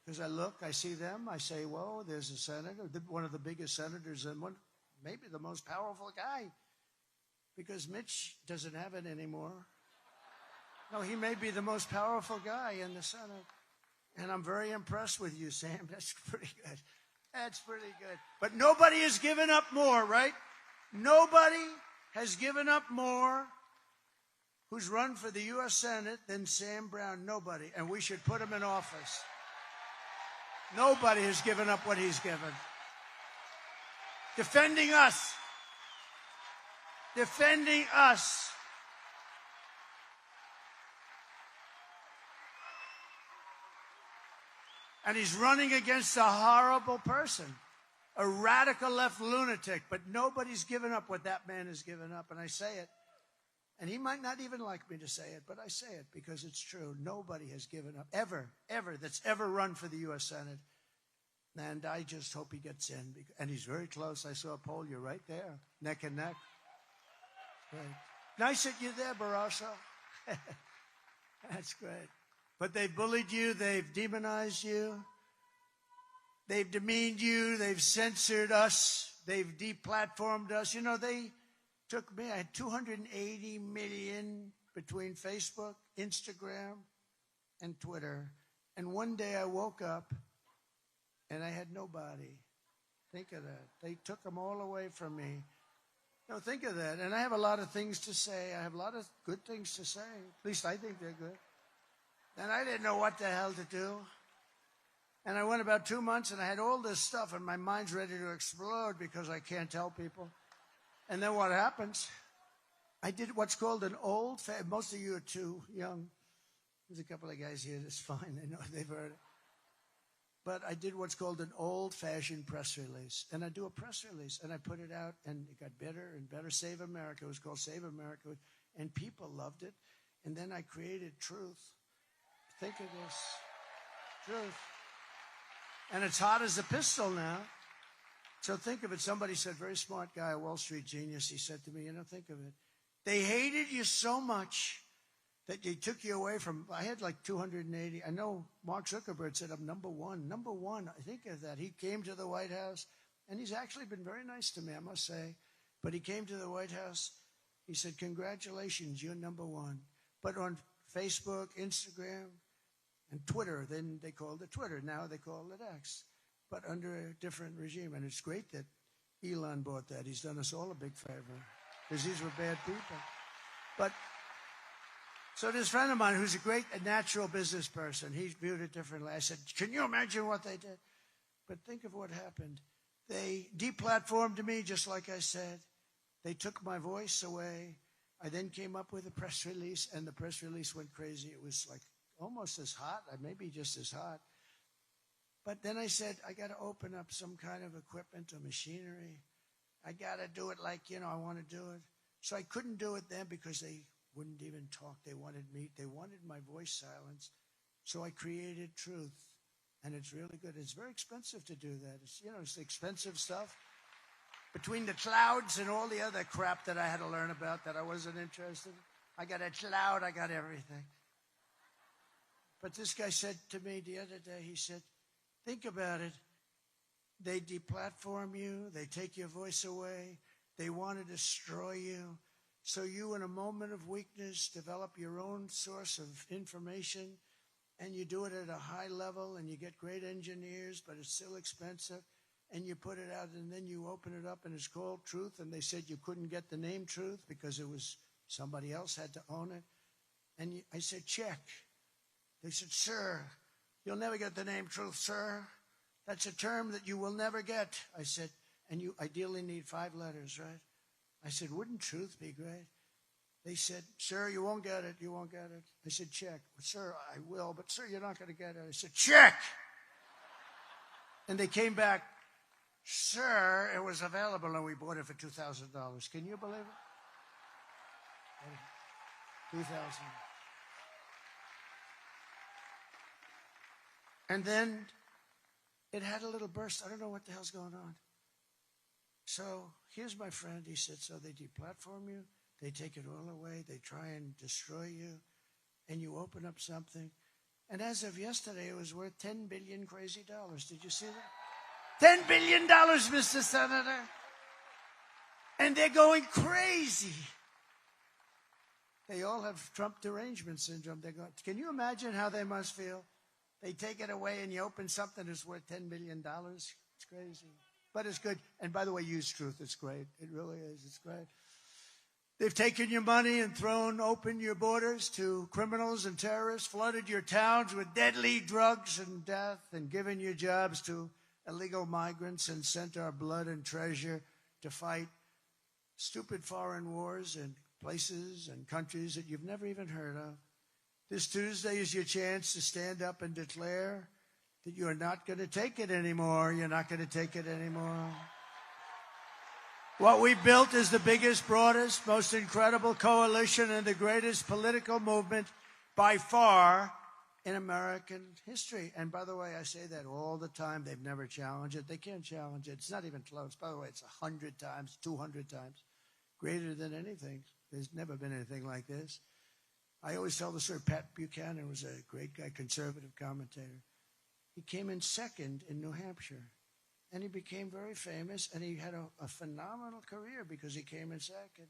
Because I look, I see them, I say, whoa, there's a senator, one of the biggest senators, and one, maybe the most powerful guy. Because Mitch doesn't have it anymore. No, he may be the most powerful guy in the Senate. And I'm very impressed with you, Sam. That's pretty good. That's pretty good. But nobody has given up more, right? Nobody has given up more who's run for the U.S. Senate than Sam Brown. Nobody. And we should put him in office. Nobody has given up what he's given. Defending us. Defending us. And he's running against a horrible person, a radical left lunatic, but nobody's given up what that man has given up. And I say it, and he might not even like me to say it, but I say it because it's true. Nobody has given up, ever, that's ever run for the U.S. Senate. And I just hope he gets in. And he's very close. I saw a poll. You're right there, neck and neck. Great. Nice that you're there, Barrasso. That's great. But they've bullied you. They've demonized you. They've demeaned you. They've censored us. They've deplatformed us. You know, they took me. I had 280 million between Facebook, Instagram, and Twitter. And one day I woke up and I had nobody. Think of that. They took them all away from me. No, think of that. And I have a lot of things to say. I have a lot of good things to say. At least I think they're good. And I didn't know what the hell to do. And I went about 2 months, and I had all this stuff, and my mind's ready to explode because I can't tell people. And then what happens? I did what's called an most of you are too young. There's a couple of guys here that's fine. They know they've heard it. But I did what's called an old-fashioned press release. And I do a press release, and I put it out, and it got better and better. Save America. It was called Save America. And people loved it. And then I created Truth. Think of this. Truth. And it's hot as a pistol now. So think of it. Somebody said, very smart guy, a Wall Street genius. He said to me, you know, think of it. They hated you so much that they took you away from, I had like 280. I know Mark Zuckerberg said I'm number one. Number one, I think of that. He came to the White House, and he's actually been very nice to me, I must say. But he came to the White House. He said, congratulations, you're number one. But on Facebook, Instagram, and Twitter, then they called it Twitter. Now they call it X, but under a different regime. And it's great that Elon bought that. He's done us all a big favor. because these were bad people. But so this friend of mine who's a natural business person, he viewed it differently. I said, can you imagine what they did? But think of what happened. They deplatformed me, just like I said. They took my voice away. I then came up with a press release, and the press release went crazy. It was like almost as hot, maybe just as hot. But then I said, I got to open up some kind of equipment or machinery. I got to do it like, I want to do it. So I couldn't do it then because they wouldn't even talk. They wanted my voice silenced. So I created Truth. And it's really good. It's very expensive to do that. It's expensive stuff. Between the clouds and all the other crap that I had to learn about that I wasn't interested in. I got a cloud, I got everything. But this guy said to me the other day, he said, think about it. They deplatform you. They take your voice away. They want to destroy you. So you, in a moment of weakness, develop your own source of information, and you do it at a high level, and you get great engineers, but it's still expensive, and you put it out, and then you open it up, and it's called Truth, and they said you couldn't get the name Truth because it was somebody else had to own it. And I said, check. They said, sir, you'll never get the name Truth, sir. That's a term that you will never get. I said, and you ideally need 5 letters, right? I said, wouldn't Truth be great? They said, sir, you won't get it. You won't get it. I said, check. Sir, I will, but sir, you're not going to get it. I said, check. And they came back, sir, it was available, and we bought it for $2,000. Can you believe it? $2,000. And then it had a little burst. I don't know what the hell's going on. So here's my friend. He said, so they deplatform you. They take it all away. They try and destroy you. And you open up something. And as of yesterday, it was worth $10 billion crazy dollars. Did you see that? $10 billion, Mr. Senator. And they're going crazy. They all have Trump derangement syndrome. They're going, can you imagine how they must feel? They take it away and you open something that's worth $10 billion. It's crazy. But it's good. And by the way, use Truth. It's great. It really is. It's great. They've taken your money and thrown open your borders to criminals and terrorists, flooded your towns with deadly drugs and death, and given you jobs to illegal migrants, and sent our blood and treasure to fight stupid foreign wars in places and countries that you've never even heard of. This Tuesday is your chance to stand up and declare that you're not going to take it anymore. You're not going to take it anymore. What we built is the biggest, broadest, most incredible coalition and the greatest political movement by far in American history. And by the way, I say that all the time. They've never challenged it. They can't challenge it. It's not even close. By the way, it's 100 times, 200 times greater than anything. There's never been anything like this. I always tell the story. Pat Buchanan was a great guy, conservative commentator. He came in second in New Hampshire. And he became very famous, and he had a phenomenal career because he came in second.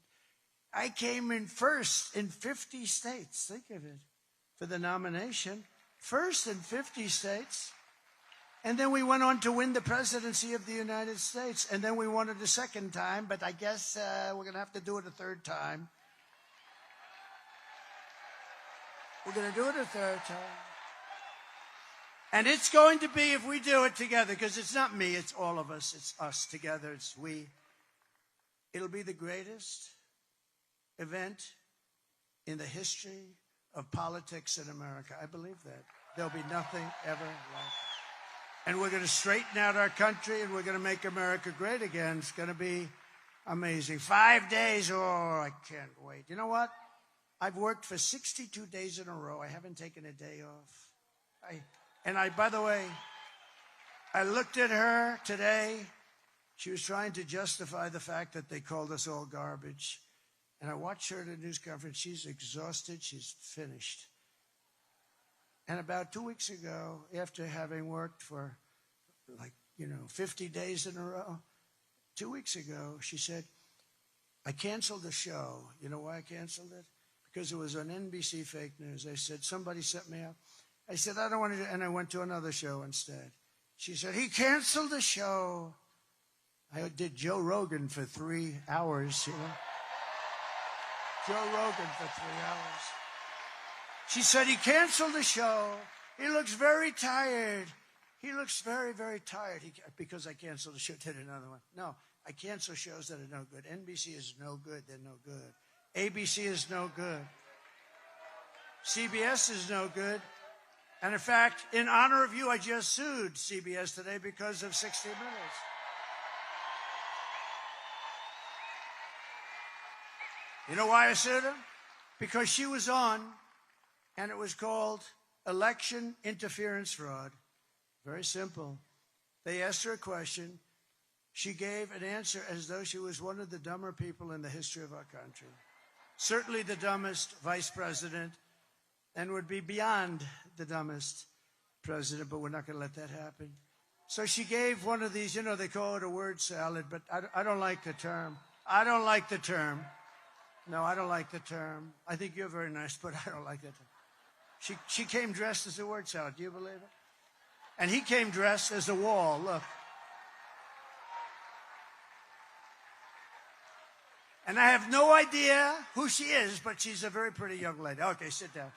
I came in first in 50 states. Think of it. For the nomination. First in 50 states. And then we went on to win the presidency of the United States. And then we won it a second time, but I guess we're going to have to do it a third time. We're going to do it a third time. And it's going to be, if we do it together, because it's not me, it's all of us, it's us together, it's we. It'll be the greatest event in the history of politics in America. I believe that. There'll be nothing ever like it. And we're going to straighten out our country, and we're going to make America great again. It's going to be amazing. 5 days, oh, I can't wait. You know what? I've worked for 62 days in a row. I haven't taken a day off. By the way, I looked at her today. She was trying to justify the fact that they called us all garbage. And I watched her at a news conference. She's exhausted. She's finished. And about 2 weeks ago, after having worked for 50 days in a row, 2 weeks ago, she said, I canceled the show. You know why I canceled it? Because it was on NBC fake news. They said, somebody set me up. I said, I don't want to do it. And I went to another show instead. She said, he canceled the show. I did Joe Rogan for 3 hours, you know. Joe Rogan for 3 hours. She said he canceled the show. He looks very tired. He looks very, very tired because I canceled the show, did another one. No, I cancel shows that are no good. NBC is no good. They're no good. ABC is no good. CBS is no good. And in fact, in honor of you, I just sued CBS today because of 60 Minutes. You know why I sued him? Because she was on, and it was called Election Interference Fraud. Very simple. They asked her a question. She gave an answer as though she was one of the dumber people in the history of our country. Certainly the dumbest vice president, and would be beyond the dumbest president, but we're not going to let that happen. So she gave one of these, they call it a word salad, but I don't like the term. I don't like the term. No, I don't like the term. I think you're very nice, but I don't like that term. She came dressed as a word salad. Do you believe it? And he came dressed as a wall. Look. And I have no idea who she is, but she's a very pretty young lady. Okay, sit down.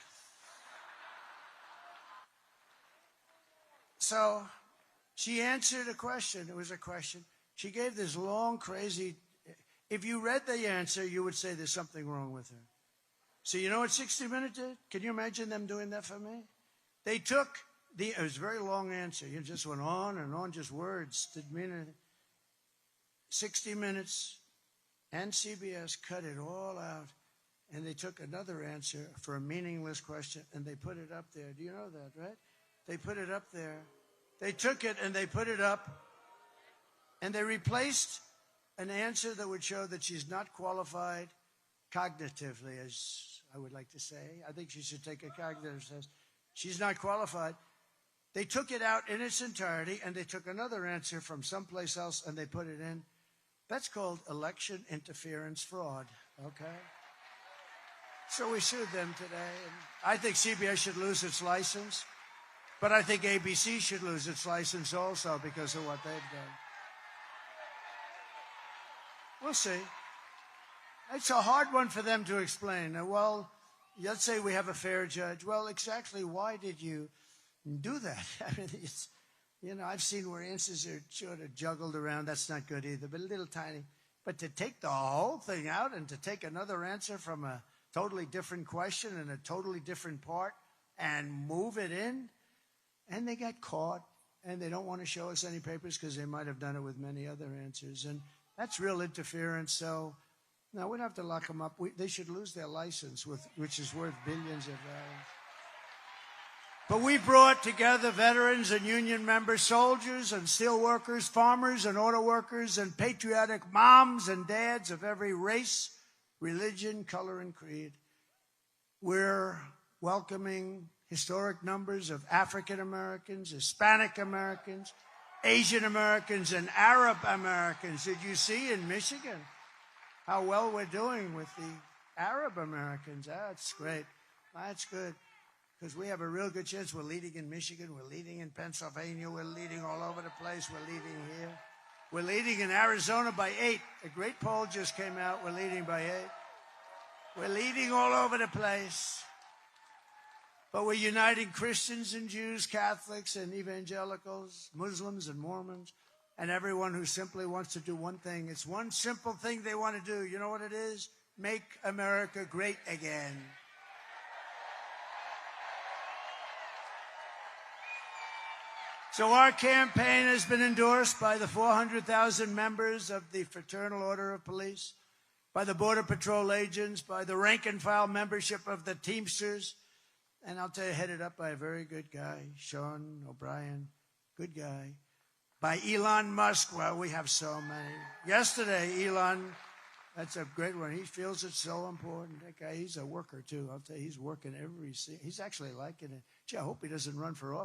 So she answered a question. It was a question. She gave this long, crazy... If you read the answer, you would say there's something wrong with her. So you know what 60 Minutes did? Can you imagine them doing that for me? They took it was a very long answer. You just went on and on, just words. Didn't mean anything. 60 Minutes and CBS cut it all out, and they took another answer for a meaningless question, and they put it up there. Do you know that, right? They put it up there. They took it and they put it up, and they replaced an answer that would show that she's not qualified cognitively, as I would like to say. I think she should take a cognitive test. She's not qualified. They took it out in its entirety, and they took another answer from someplace else, and they put it in. That's called election interference fraud, okay? So we sued them today. And I think CBS should lose its license, but I think ABC should lose its license also because of what they've done. We'll see. It's a hard one for them to explain. Well, let's say we have a fair judge. Well, exactly why did you do that? I mean, it's, I've seen where answers are sort of juggled around. That's not good either, but a little tiny. But to take the whole thing out and to take another answer from a totally different question and a totally different part and move it in, and they got caught, and they don't want to show us any papers because they might have done it with many other answers. And that's real interference. So, no, we don't have to lock them up. They should lose their license, which is worth billions of dollars. But we brought together veterans and union members, soldiers and steel workers, farmers and auto workers, and patriotic moms and dads of every race, religion, color, and creed. We're welcoming historic numbers of African Americans, Hispanic Americans, Asian Americans, and Arab Americans. Did you see in Michigan how well we're doing with the Arab Americans? That's great. That's good. Because we have a real good chance. We're leading in Michigan. We're leading in Pennsylvania. We're leading all over the place. We're leading here. We're leading in Arizona by 8. A great poll just came out. We're leading by 8. We're leading all over the place. But we're uniting Christians and Jews, Catholics and evangelicals, Muslims and Mormons, and everyone who simply wants to do one thing. It's one simple thing they want to do. You know what it is? Make America great again. So our campaign has been endorsed by the 400,000 members of the Fraternal Order of Police, by the Border Patrol agents, by the rank-and-file membership of the Teamsters, and I'll tell you, headed up by a very good guy, Sean O'Brien, good guy, by Elon Musk. Well, we have so many. Yesterday, Elon, that's a great one. He feels it's so important. That guy, he's a worker, too. I'll tell you, he's working he's actually liking it. Gee, I hope he doesn't run for office.